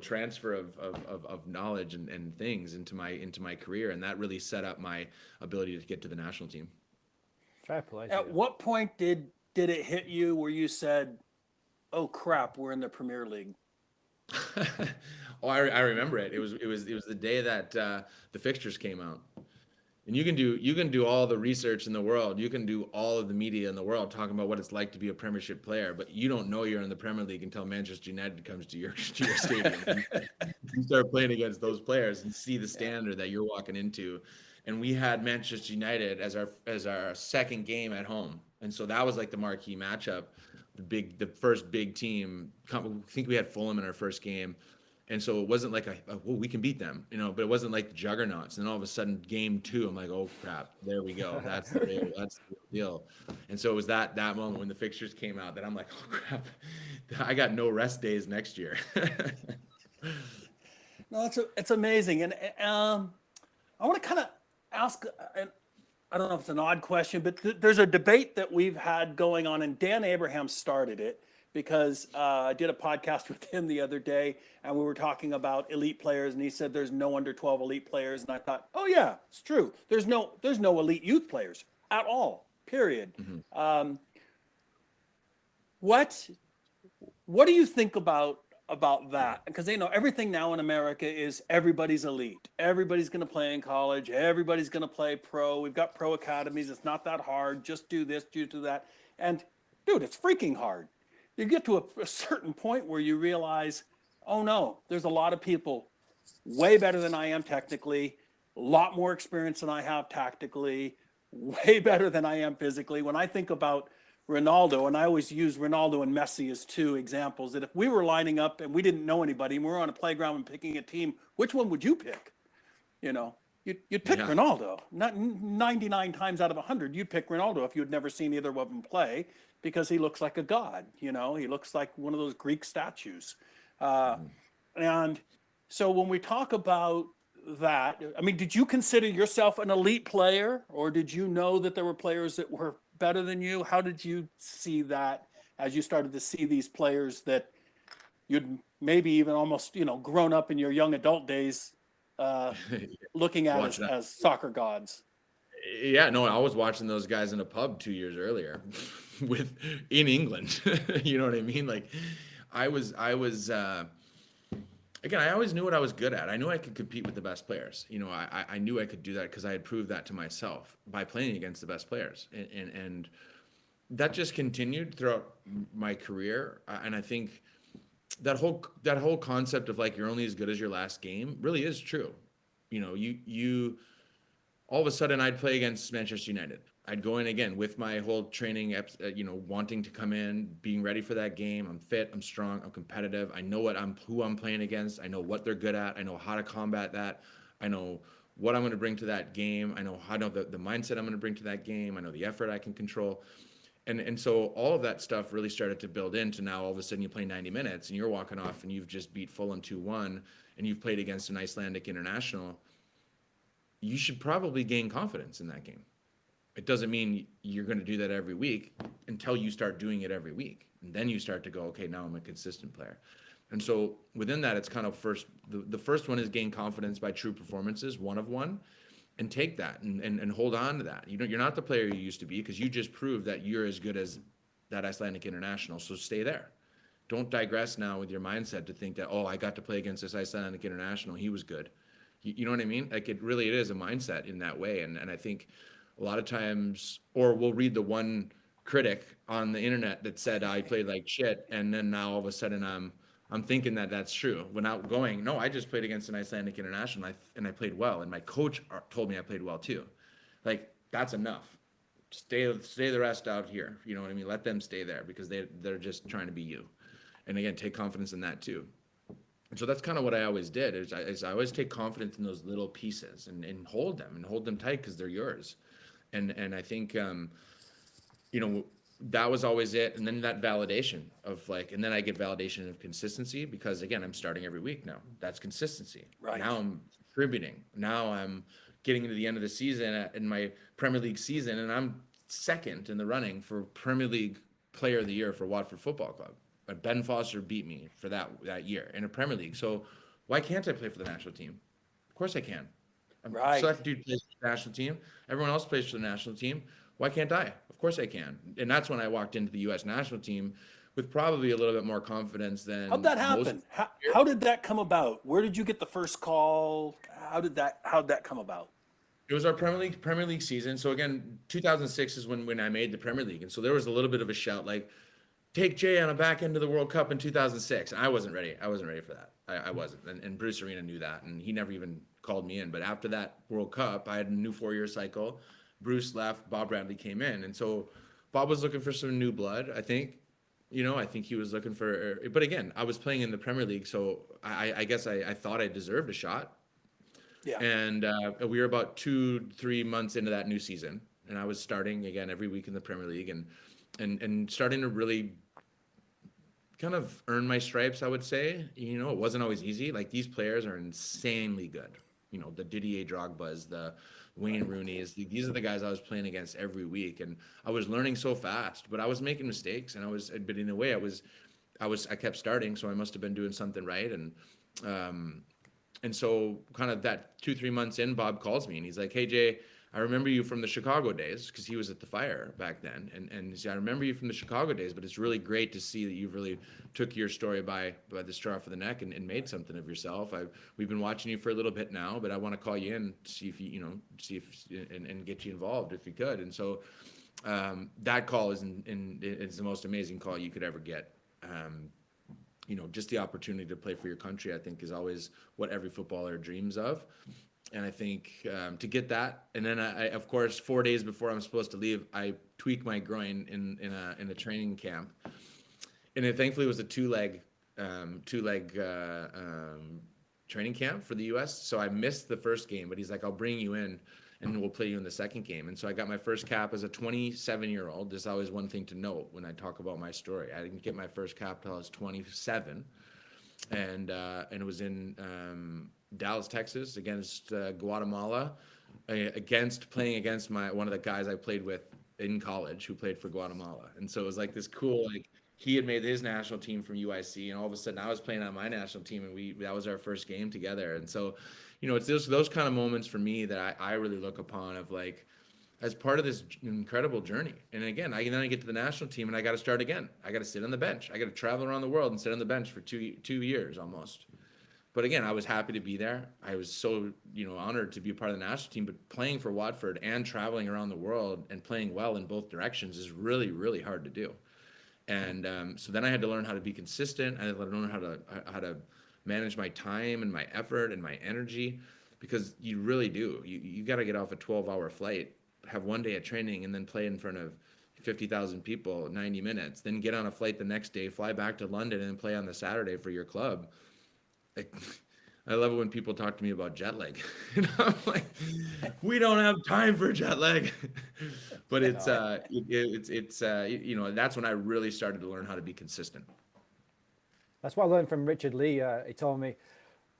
transfer of knowledge and things into my career, and that really set up my ability to get to the national team. Fair play. At what point did it hit you where you said, "Oh crap, we're in the Premier League"? Oh, I remember it. It was the day that the fixtures came out. And you can do all the research in the world. You can do all of the media in the world talking about what it's like to be a Premiership player, but you don't know you're in the Premier League until Manchester United comes to your stadium. You start playing against those players and see the standard that you're walking into. And we had Manchester United as our second game at home, and so that was like the marquee matchup, the first big team. I think we had Fulham in our first game. And so it wasn't like well, we can beat them, but it wasn't like the juggernauts. And all of a sudden, game 2, I'm like, oh crap, there we go. That's the real deal. And so it was that moment when the fixtures came out that I'm like, oh crap, I got no rest days next year. No, it's amazing, and I want to kind of ask, and I don't know if it's an odd question, but there's a debate that we've had going on, and Dan Abraham started it. Because I did a podcast with him the other day, and we were talking about elite players, and he said there's no under 12 elite players, and I thought, oh yeah, it's true. There's no elite youth players at all. Period. Mm-hmm. What do you think about that? Because everything now in America is everybody's elite. Everybody's going to play in college. Everybody's going to play pro. We've got pro academies. It's not that hard. Just do this, do that, and dude, it's freaking hard. You get to a certain point where you realize, oh no, there's a lot of people way better than I am technically, a lot more experience than I have tactically, way better than I am physically. When I think about Ronaldo, and I always use Ronaldo and Messi as 2 examples, that if we were lining up and we didn't know anybody and we were on a playground and picking a team, which one would you pick? You'd pick Ronaldo. Not 99 times out of 100, you'd pick Ronaldo if you'd never seen either of them play, because he looks like a god. He looks like one of those Greek statues. And so when we talk about that, I mean, did you consider yourself an elite player, or did you know that there were players that were better than you? How did you see that as you started to see these players that you'd maybe even almost, grown up in your young adult days looking at as soccer gods? Yeah, no, I was watching those guys in a pub 2 years earlier in England. You know what I mean? Like I was again, I always knew what I was good at. I knew I could compete with the best players. I knew I could do that because I had proved that to myself by playing against the best players. And that just continued throughout my career. And I think that whole concept of like, you're only as good as your last game really is true. You all of a sudden I'd play against Manchester United. I'd go in again with my whole training, wanting to come in, being ready for that game. I'm fit, I'm strong, I'm competitive. I know who I'm playing against. I know what they're good at. I know how to combat that. I know what I'm going to bring to that game. I know the mindset I'm going to bring to that game. I know the effort I can control. And so all of that stuff really started to build into now all of a sudden you play 90 minutes and you're walking off and you've just beat Fulham 2-1 and you've played against an Icelandic international. You should probably gain confidence in that game. It doesn't mean you're going to do that every week until you start doing it every week. And then you start to go, okay, now I'm a consistent player. And so within that, it's kind of the first one is gain confidence by true performances, one of one, and take that and hold on to that. You're not the player you used to be because you just proved that you're as good as that Icelandic international. So stay there. Don't digress now with your mindset to think that, oh, I got to play against this Icelandic international. He was good. You know what I mean? Like it is a mindset in that way. And I think a lot of times, or we'll read the one critic on the internet that said I played like shit. And then now all of a sudden I'm thinking that that's true. Without going, no, I just played against an Icelandic international and I played well. And my coach told me I played well too. Like that's enough. Stay the rest out here. You know what I mean? Let them stay there because they're just trying to be you. And again, take confidence in that too. And so that's kind of what I always did is I always take confidence in those little pieces and hold them tight because they're yours. And I think, that was always it. And then that validation of like, and then I get validation of consistency because again, I'm starting every week now. That's consistency. Right. Now I'm contributing. Now I'm getting into the end of the season in my Premier League season, and I'm second in the running for Premier League Player of the Year for Watford Football Club. But Ben Foster beat me for that year in a Premier League. So why can't I play for the national team? Of course I can. Right. So that dude plays for the national team. Everyone else plays for the national team. Why can't I? Of course I can. And that's when I walked into the U.S. national team with probably a little bit more confidence than How'd that happen? How did that come about? Where did you get the first call? How'd that come about? It was our Premier League season. So again, 2006 is when I made the Premier League. And so there was a little bit of a shout like, take Jay on a back end of the World Cup in 2006. And I wasn't ready. I wasn't ready for that. I wasn't. And Bruce Arena knew that. And he never even called me in. But after that World Cup, I had a new 4-year cycle. Bruce left, Bob Bradley came in. And so Bob was looking for some new blood, I think. I think he was looking for, but again, I was playing in the Premier League. So I guess I thought I deserved a shot. Yeah. And we were about 2-3 months into that new season. And I was starting again every week in the Premier League and starting to really kind of earn my stripes, I would say. It wasn't always easy. Like these players are insanely good. The Didier Drogba's, the Wayne Rooney's, these are the guys I was playing against every week. And I was learning so fast, but I was making mistakes but in a way I kept starting. So I must've been doing something right. And so kind of that 2-3 months in, Bob calls me and he's like, hey Jay, I remember you from the Chicago days because he was at the Fire back then. And he said, I remember you from the Chicago days, but it's really great to see that you've really took your story by the straw of the neck and made something of yourself. We've been watching you for a little bit now, but I want to call you in to see if and get you involved if you could. And so that call is the most amazing call you could ever get. Just the opportunity to play for your country, I think, is always what every footballer dreams of. And I think to get that, and then I of course 4 days before I'm supposed to leave, I tweak my groin in a training camp, and it thankfully was a two-leg training camp for the U.S. So I missed the first game, but he's like, I'll bring you in, and we'll play you in the second game. And so I got my first cap as a 27-year-old. There's always one thing to note when I talk about my story. I didn't get my first cap till I was 27, and it was in Dallas, Texas, against Guatemala, playing against one of the guys I played with in college who played for Guatemala. And so it was like this cool, like he had made his national team from UIC, and all of a sudden I was playing on my national team, and that was our first game together. And so, it's those kind of moments for me that I really look upon of like, as part of this incredible journey. And again, then I get to the national team and I got to start again. I got to sit on the bench. I got to travel around the world and sit on the bench for two years almost. But again, I was happy to be there. I was so, honored to be a part of the national team, but playing for Watford and traveling around the world and playing well in both directions is really, really hard to do. And so then I had to learn how to be consistent. I had to learn how to manage my time and my effort and my energy, because you really do. You got to get off a 12-hour flight, have one day of training, and then play in front of 50,000 people, 90 minutes, then get on a flight the next day, fly back to London and play on the Saturday for your club. I love it when people talk to me about jet lag. And I'm like, we don't have time for jet lag. But you know, that's when I really started to learn how to be consistent. That's what I learned from Richard Lee. He told me,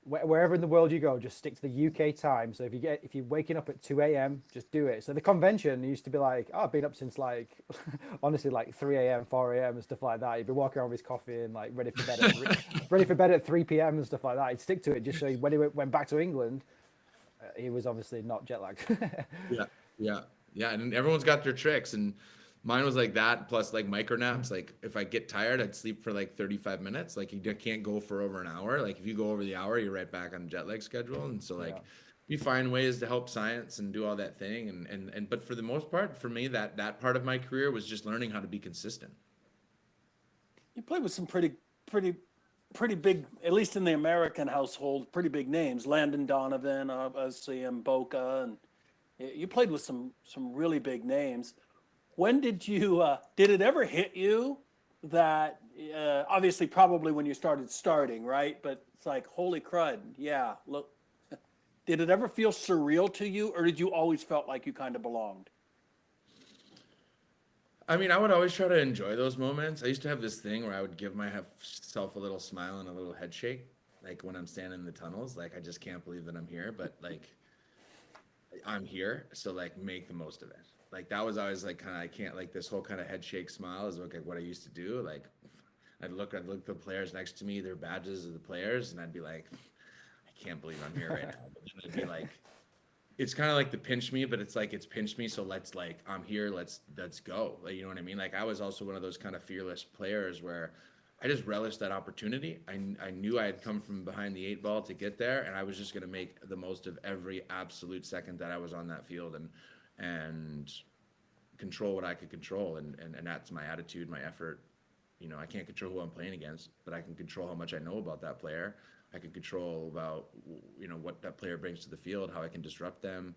wherever in the world you go, just stick to the UK time. So if you're waking up at 2 a.m., just do it. So the convention used to be like, oh, I've been up since like, honestly, like 3 a.m., 4 a.m. and stuff like that. He'd be walking around with his coffee and like ready for bed at 3 p.m. and stuff like that. He'd stick to it just so when he went back to England, he was obviously not jet lagged. Yeah, yeah, yeah. And everyone's got their tricks, and mine was like that. Plus, like micro naps. Like if I get tired, I'd sleep for like 35 minutes. Like you can't go for over an hour. Like if you go over the hour, you're right back on jet lag schedule. And so like Yeah. we find ways to help science and do all that thing. And but for the most part, for me, that part of my career was just learning how to be consistent. You played with some pretty big, at least in the American household, pretty big names. Landon Donovan, obviously, and Boca, and you played with some really big names. When did it ever hit you that obviously probably when you starting, right? But it's like, holy crud, yeah, look, did it ever feel surreal to you, or did you always felt like you kind of belonged? I mean, I would always try to enjoy those moments. I used to have this thing where I would give myself a little smile and a little head shake, like when I'm standing in the tunnels. Like I just can't believe that I'm here, but like I'm here, so like make the most of it. Like that was always like kind of I can't like this whole kind of head shake smile is like what I used to do. Like I'd look at the players next to me, their badges of the players, and I'd be like, I can't believe I'm here right now. But then it'd be like it's kind of like the pinch me, but it's like it's pinch me, so let's like I'm here, let's go. Like you know what I mean? Like I was also one of those kind of fearless players where I just relished that opportunity. I knew I had come from behind the eight ball to get there, and I was just going to make the most of every absolute second that I was on that field and control what I could control, and that's my attitude, my effort. You know, I can't control who I'm playing against, but I can control how much I know about that player. I can control about you know what that player brings to the field, how I can disrupt them,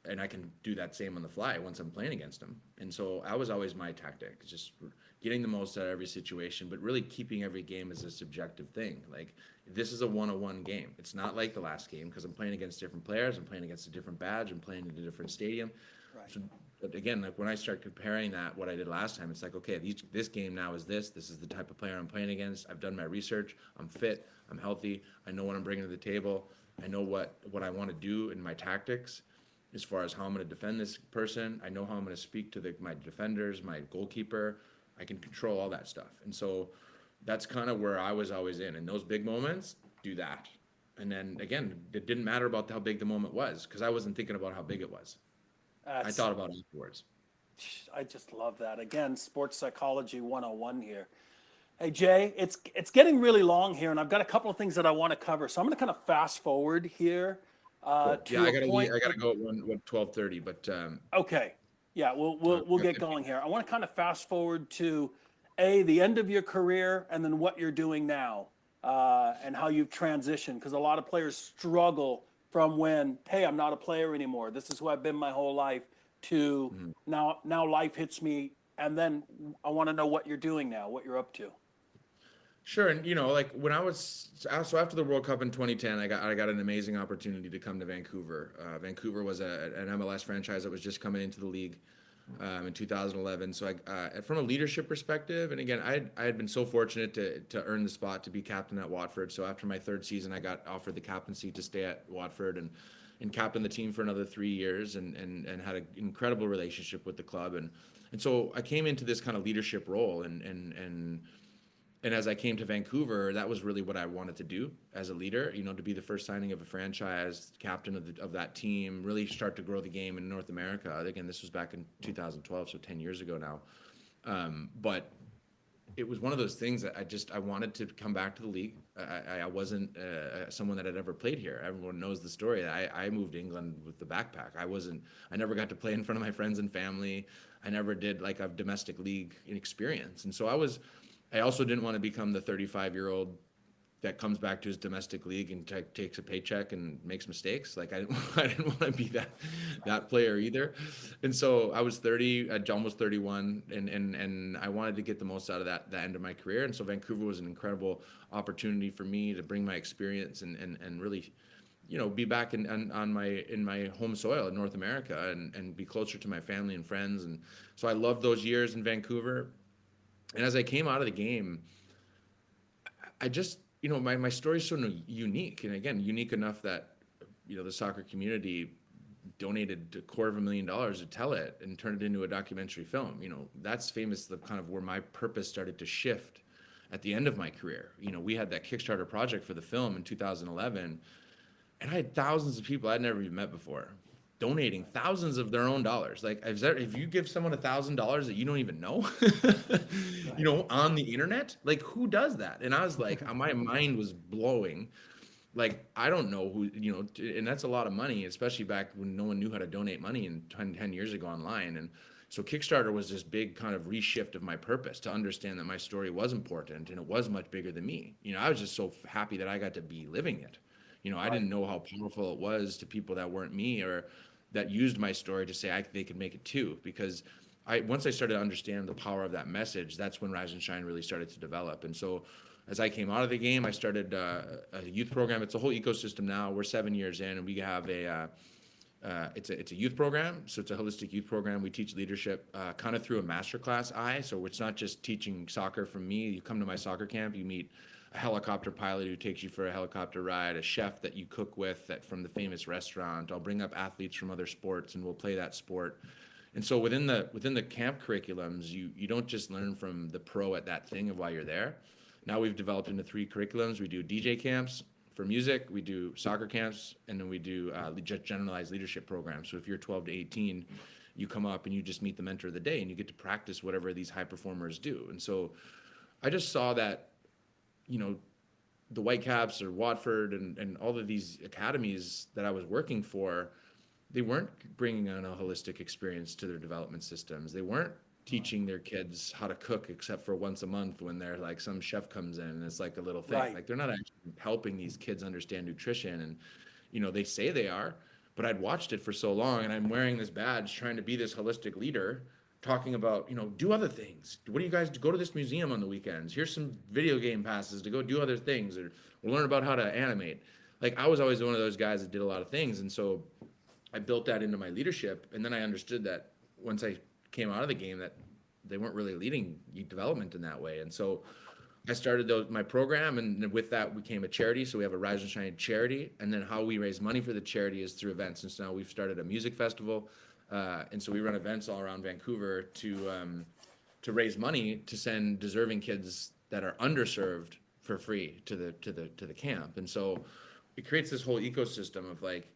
and I can do that same on the fly once I'm playing against them. And so that was always my tactic, just getting the most out of every situation, but really keeping every game as a subjective thing. Like this is a one-on-one game. It's not like the last game because I'm playing against different players. I'm playing against a different badge. I'm playing in a different stadium. Right. So, but again, like when I start comparing that, what I did last time, it's like, okay, this game now is this. This is the type of player I'm playing against. I've done my research. I'm fit. I'm healthy. I know what I'm bringing to the table. I know what I want to do in my tactics as far as how I'm going to defend this person. I know how I'm going to speak to my defenders, my goalkeeper. I can control all that stuff. And so that's kind of where I was always in. In those big moments, do that. And then again, it didn't matter about how big the moment was because I wasn't thinking about how big it was. I That's, thought about it afterwards. I just love that. Again, sports psychology 101 here. Hey Jay, it's getting really long here, and I've got a couple of things that I want to cover. So I'm going to kind of fast forward here Cool. Yeah, to a point. I gotta go at 12:30, but Okay, yeah, we'll get going here. I want to kind of fast forward to the end of your career, and then what you're doing now, and how you've transitioned. Because a lot of players struggle from when, hey, I'm not a player anymore. This is who I've been my whole life. To now life hits me, and then I want to know what you're doing now, what you're up to. sure. And you know, like when I was so after the World Cup in 2010, I got an amazing opportunity to come to Vancouver. Vancouver was an MLS franchise that was just coming into the league in 2011. So from a leadership perspective, and again, I had been so fortunate to earn the spot to be captain at Watford. So after my third season, I got offered the captaincy to stay at Watford and captain the team for another 3 years and had an incredible relationship with the club and so I came into this kind of leadership role and as I came to Vancouver, that was really what I wanted to do as a leader, you know, to be the first signing of a franchise, captain of that team, really start to grow the game in North America. Again, this was back in 2012, so 10 years ago now. But it was one of those things that I wanted to come back to the league. I wasn't someone that had ever played here. Everyone knows the story. I moved to England with the backpack. I never got to play in front of my friends and family. I never did like a domestic league experience. And so I also didn't want to become the 35-year-old that comes back to his domestic league and takes a paycheck and makes mistakes. Like I didn't, I didn't want to be that player either. And so I was 30, almost 31, and I wanted to get the most out of that end of my career. And so Vancouver was an incredible opportunity for me to bring my experience and really, be back in my home soil in North America and be closer to my family and friends. And so I loved those years in Vancouver. And as I came out of the game, I just, my story is so unique. And again, unique enough that, the soccer community donated $250,000 to tell it and turn it into a documentary film. That's famous, the kind of where my purpose started to shift at the end of my career. We had that Kickstarter project for the film in 2011, and I had thousands of people I'd never even met before donating thousands of their own dollars. Like, if you give someone $1,000 that you don't even know, on the internet, like, who does that? And I was like, my mind was blowing. Like, I don't know who, and that's a lot of money, especially back when no one knew how to donate money in 10 years ago online. And so Kickstarter was this big kind of reshift of my purpose to understand that my story was important and it was much bigger than me. I was just so happy that I got to be living it. I didn't know how powerful it was to people that weren't me or that used my story to say they could make it too. Because once I started to understand the power of that message, that's when Rise and Shine really started to develop. And so as I came out of the game, I started a youth program. It's a whole ecosystem now. We're 7 years in, and we have it's a youth program. So it's a holistic youth program. We teach leadership kind of through a masterclass eye. So it's not just teaching soccer from me. You come to my soccer camp, you meet a helicopter pilot who takes you for a helicopter ride, a chef that you cook with from the famous restaurant. I'll bring up athletes from other sports and we'll play that sport. And so within the camp curriculums, you don't just learn from the pro at that thing of why you're there. Now we've developed into 3 curriculums. We do DJ camps for music, we do soccer camps, and then we do just generalized leadership programs. So if you're 12 to 18, you come up and you just meet the mentor of the day and you get to practice whatever these high performers do. And so I just saw that, the Whitecaps or Watford and all of these academies that I was working for, they weren't bringing on a holistic experience to their development systems. They weren't teaching their kids how to cook except for once a month when they're like some chef comes in and it's like a little thing. Right. Like, they're not actually helping these kids understand nutrition. And they say they are, but I'd watched it for so long and I'm wearing this badge trying to be this holistic leader, talking about, do other things. What do you guys do? Go to this museum on the weekends. Here's some video game passes to go do other things, or we'll learn about how to animate. Like, I was always one of those guys that did a lot of things. And so I built that into my leadership. And then I understood that once I came out of the game, that they weren't really leading youth development in that way. And so I started my program, and with that became a charity. So we have a Rise and Shine charity. And then how we raise money for the charity is through events. And so now we've started a music festival. And so we run events all around Vancouver to raise money to send deserving kids that are underserved for free to the camp. And so it creates this whole ecosystem of like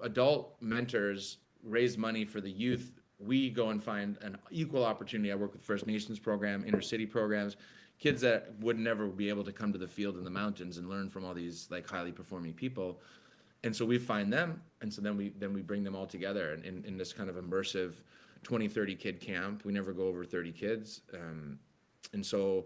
adult mentors raise money for the youth. We go and find an equal opportunity. I work with First Nations program, inner city programs, kids that would never be able to come to the field in the mountains and learn from all these like highly performing people. And so we find them, and so then we bring them all together in this kind of immersive 20, 30 kid camp. We never go over 30 kids. And so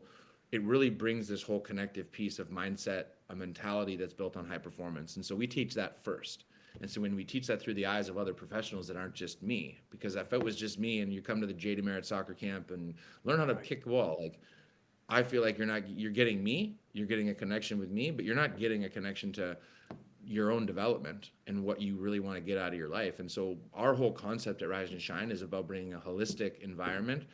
it really brings this whole connective piece of mindset, a mentality that's built on high performance. And so we teach that first. And so when we teach that through the eyes of other professionals that aren't just me, because if it was just me and you come to the Demerit soccer camp and learn how to kick the ball, like, I feel like you're getting me, you're getting a connection with me, but you're not getting a connection to your own development and what you really want to get out of your life. And so our whole concept at Rise and Shine is about bringing a holistic environment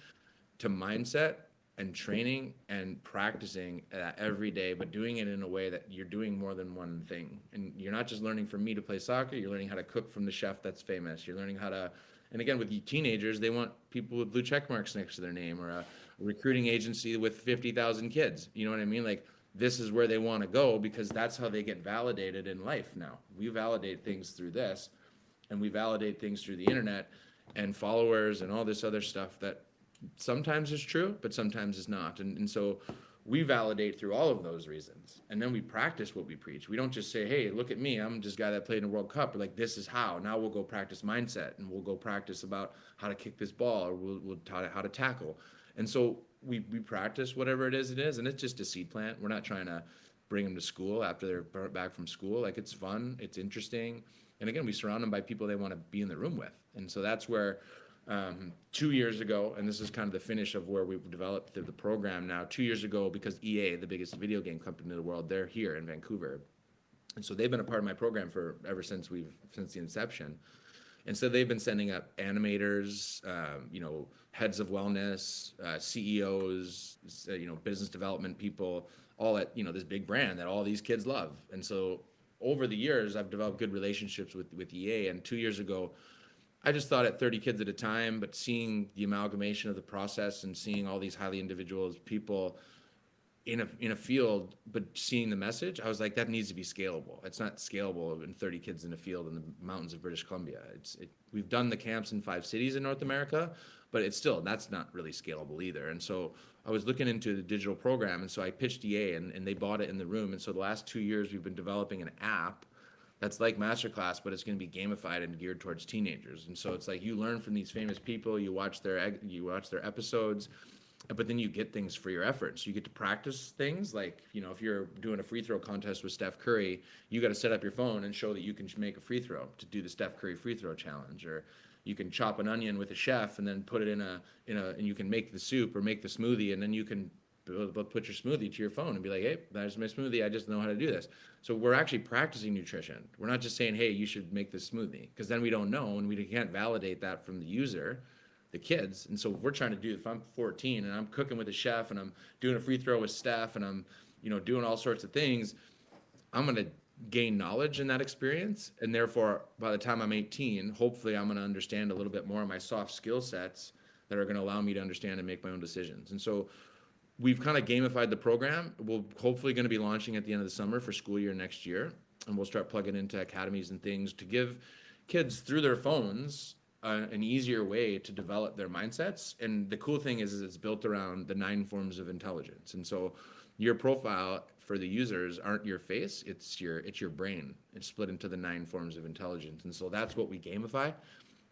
to mindset and training and practicing every day, but doing it in a way that you're doing more than one thing. And you're not just learning from me to play soccer, you're learning how to cook from the chef that's famous. You're learning how to, and again, with teenagers, they want people with blue check marks next to their name, or a recruiting agency with 50,000 kids. You know what I mean? Like, this is where they want to go because that's how they get validated in life now. We validate things through this, and we validate things through the internet and followers and all this other stuff that sometimes is true, but sometimes is not. And so we validate through all of those reasons. And then we practice what we preach. We don't just say, hey, look at me, I'm just a guy that played in a World Cup. We're like, this is how. Now we'll go practice mindset, and we'll go practice about how to kick this ball, or we'll how to tackle. And so we practice whatever it is, and it's just a seed plant. We're not trying to bring them to school after they're back from school. Like, it's fun, it's interesting, and again, we surround them by people they want to be in the room with. And so that's where 2 years ago, and this is kind of the finish of where we've developed the program now. 2 years ago, because EA, the biggest video game company in the world, they're here in Vancouver, and so they've been a part of my program for ever since the inception. And so they've been sending up animators, heads of wellness, CEOs, business development people, all at, this big brand that all these kids love. And so over the years, I've developed good relationships with EA. And 2 years ago, I just thought at 30 kids at a time, but seeing the amalgamation of the process and seeing all these highly individual people in a field, but seeing the message, I was like, that needs to be scalable. It's not scalable in 30 kids in a field in the mountains of British Columbia. We've done the camps in 5 cities in North America, but that's not really scalable either. And so I was looking into the digital program, and so I pitched EA, and they bought it in the room. And so the last 2 years, we've been developing an app that's like Masterclass, but it's going to be gamified and geared towards teenagers. And so it's like, you learn from these famous people, you watch their episodes, but then you get things for your efforts. You get to practice things like, if you're doing a free throw contest with Steph Curry, you got to set up your phone and show that you can make a free throw to do the Steph Curry free throw challenge. Or you can chop an onion with a chef and then put it and you can make the soup or make the smoothie, and then you can put your smoothie to your phone and be like, hey, there's my smoothie. I just know how to do this. So we're actually practicing nutrition. We're not just saying, hey, you should make this smoothie, because then we don't know and we can't validate that from the user, the kids. And so we're trying to do, if I'm 14 and I'm cooking with a chef and I'm doing a free throw with Steph and I'm, doing all sorts of things, I'm going to gain knowledge in that experience. And therefore, by the time I'm 18, hopefully I'm going to understand a little bit more of my soft skill sets that are going to allow me to understand and make my own decisions. And so we've kind of gamified the program. We're hopefully going to be launching at the end of the summer for school year next year. And we'll start plugging into academies and things to give kids through their phones an easier way to develop their mindsets. And the cool thing is it's built around the 9 forms of intelligence. And so your profile for the users aren't your face, it's your brain. It's split into the 9 forms of intelligence. And so that's what we gamify.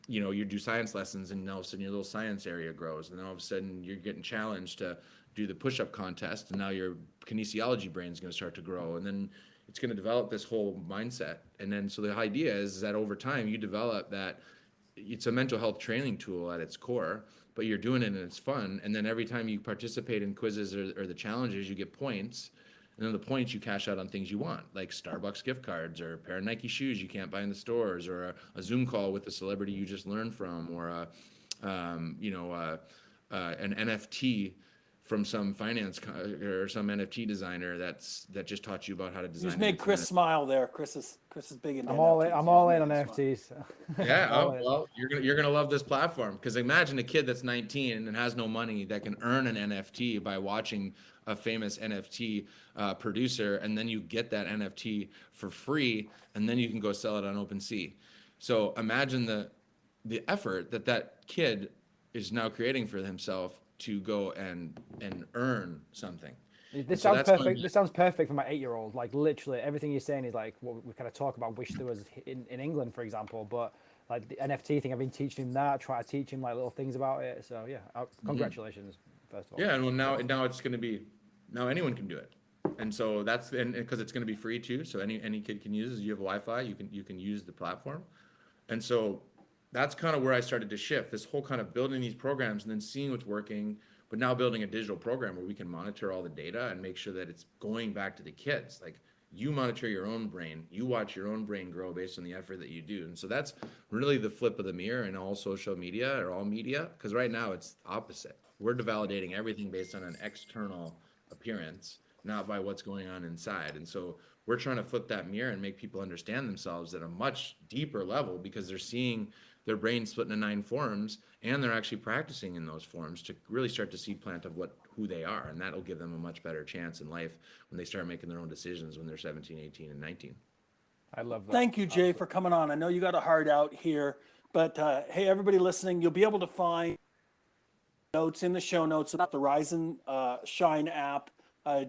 You do science lessons, and all of a sudden your little science area grows, and then all of a sudden you're getting challenged to do the push-up contest, and now your kinesiology brain is going to start to grow, and then it's going to develop this whole mindset. And then so the idea is that over time you develop that. It's a mental health training tool at its core, but you're doing it and it's fun. And then every time you participate in quizzes or the challenges, you get points. And then the points you cash out on things you want, like Starbucks gift cards or a pair of Nike shoes you can't buy in the stores, or a Zoom call with a celebrity you just learned from, or an NFT from some or some NFT designer that just taught you about how to design. You just made Chris smile there. Chris is big into I'm NFTs. all in on NFTs. Yeah, well, you're gonna love this platform, because imagine a kid that's 19 and has no money that can earn an NFT by watching a famous NFT producer, and then you get that NFT for free, and then you can go sell it on OpenSea. So imagine the effort that kid is now creating for himself to go and earn something. This sounds perfect. This sounds perfect for my 8-year-old. Like, literally everything you're saying is like what we kind of talk about. Wish there was in England, for example. But like the NFT thing, I've been teaching him that. Try to teach him like little things about it. So yeah, congratulations first of all. Yeah, and now it's going to be, now anyone can do it, and so that's, and because it's going to be free too. So any kid can use it. You have Wi-Fi, you can use the platform, and so that's kind of where I started to shift this whole kind of building these programs and then seeing what's working, but now building a digital program where we can monitor all the data and make sure that it's going back to the kids. Like, you monitor your own brain, you watch your own brain grow based on the effort that you do. And so that's really the flip of the mirror in all social media or all media, because right now it's opposite. We're validating everything based on an external appearance, not by what's going on inside. And so we're trying to flip that mirror and make people understand themselves at a much deeper level, because they're seeing their brain split into 9 forms, and they're actually practicing in those forms to really start to seed plant of who they are. And that'll give them a much better chance in life when they start making their own decisions when they're 17, 18, and 19. I love that. Thank you, Jay, for coming on. I know you got a heart out here, but hey, everybody listening, you'll be able to find notes in the show notes about the Rise and Shine app.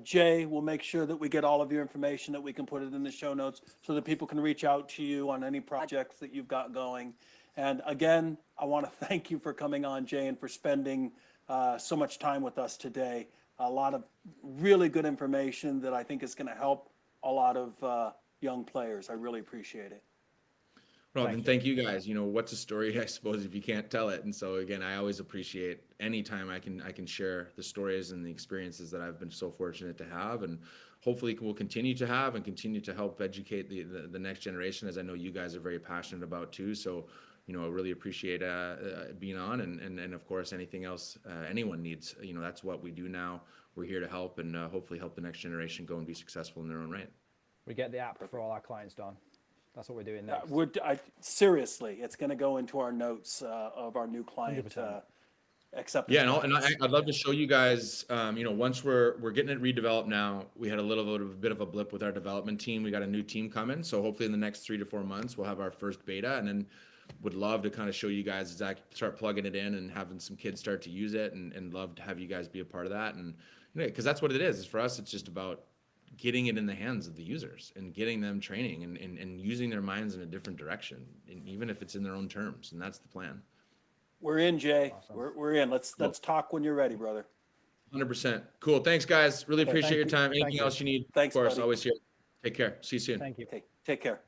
Jay will make sure that we get all of your information, that we can put it in the show notes so that people can reach out to you on any projects that you've got going. And again, I want to thank you for coming on, Jay, and for spending so much time with us today. A lot of really good information that I think is going to help a lot of young players. I really appreciate it. Well, then thank you guys. You know, what's a story, I suppose, if you can't tell it? And so again, I always appreciate any time I can share the stories and the experiences that I've been so fortunate to have, and hopefully we'll continue to have and continue to help educate the next generation, as I know you guys are very passionate about too. So, you know, I really appreciate being on, and of course, anything else anyone needs, you know, that's what we do now. We're here to help, and hopefully help the next generation go and be successful in their own right. We get the app for all our clients done. That's what we're doing next. Seriously, it's going to go into our notes of our new client 100%. acceptance. Yeah, and I'd love to show you guys. You know, once we're getting it redeveloped now, we had a bit of a blip with our development team. We got a new team coming, so hopefully in the next 3 to 4 months we'll have our first beta, and then would love to kind of show you guys exactly, start plugging it in and having some kids start to use it, and love to have you guys be a part of that. And you know, because that's what it is. For us, it's just about getting it in the hands of the users and getting them training and using their minds in a different direction, and even if it's in their own terms. And that's the plan. We're in, Jay. Awesome. We're in. Let's talk when you're ready, brother. 100%. Cool. Thanks, guys. Really appreciate your you. time. Thank Anything you. else you need, Thanks, of course, buddy. Always here. Take care. See you soon. Thank you. Take care.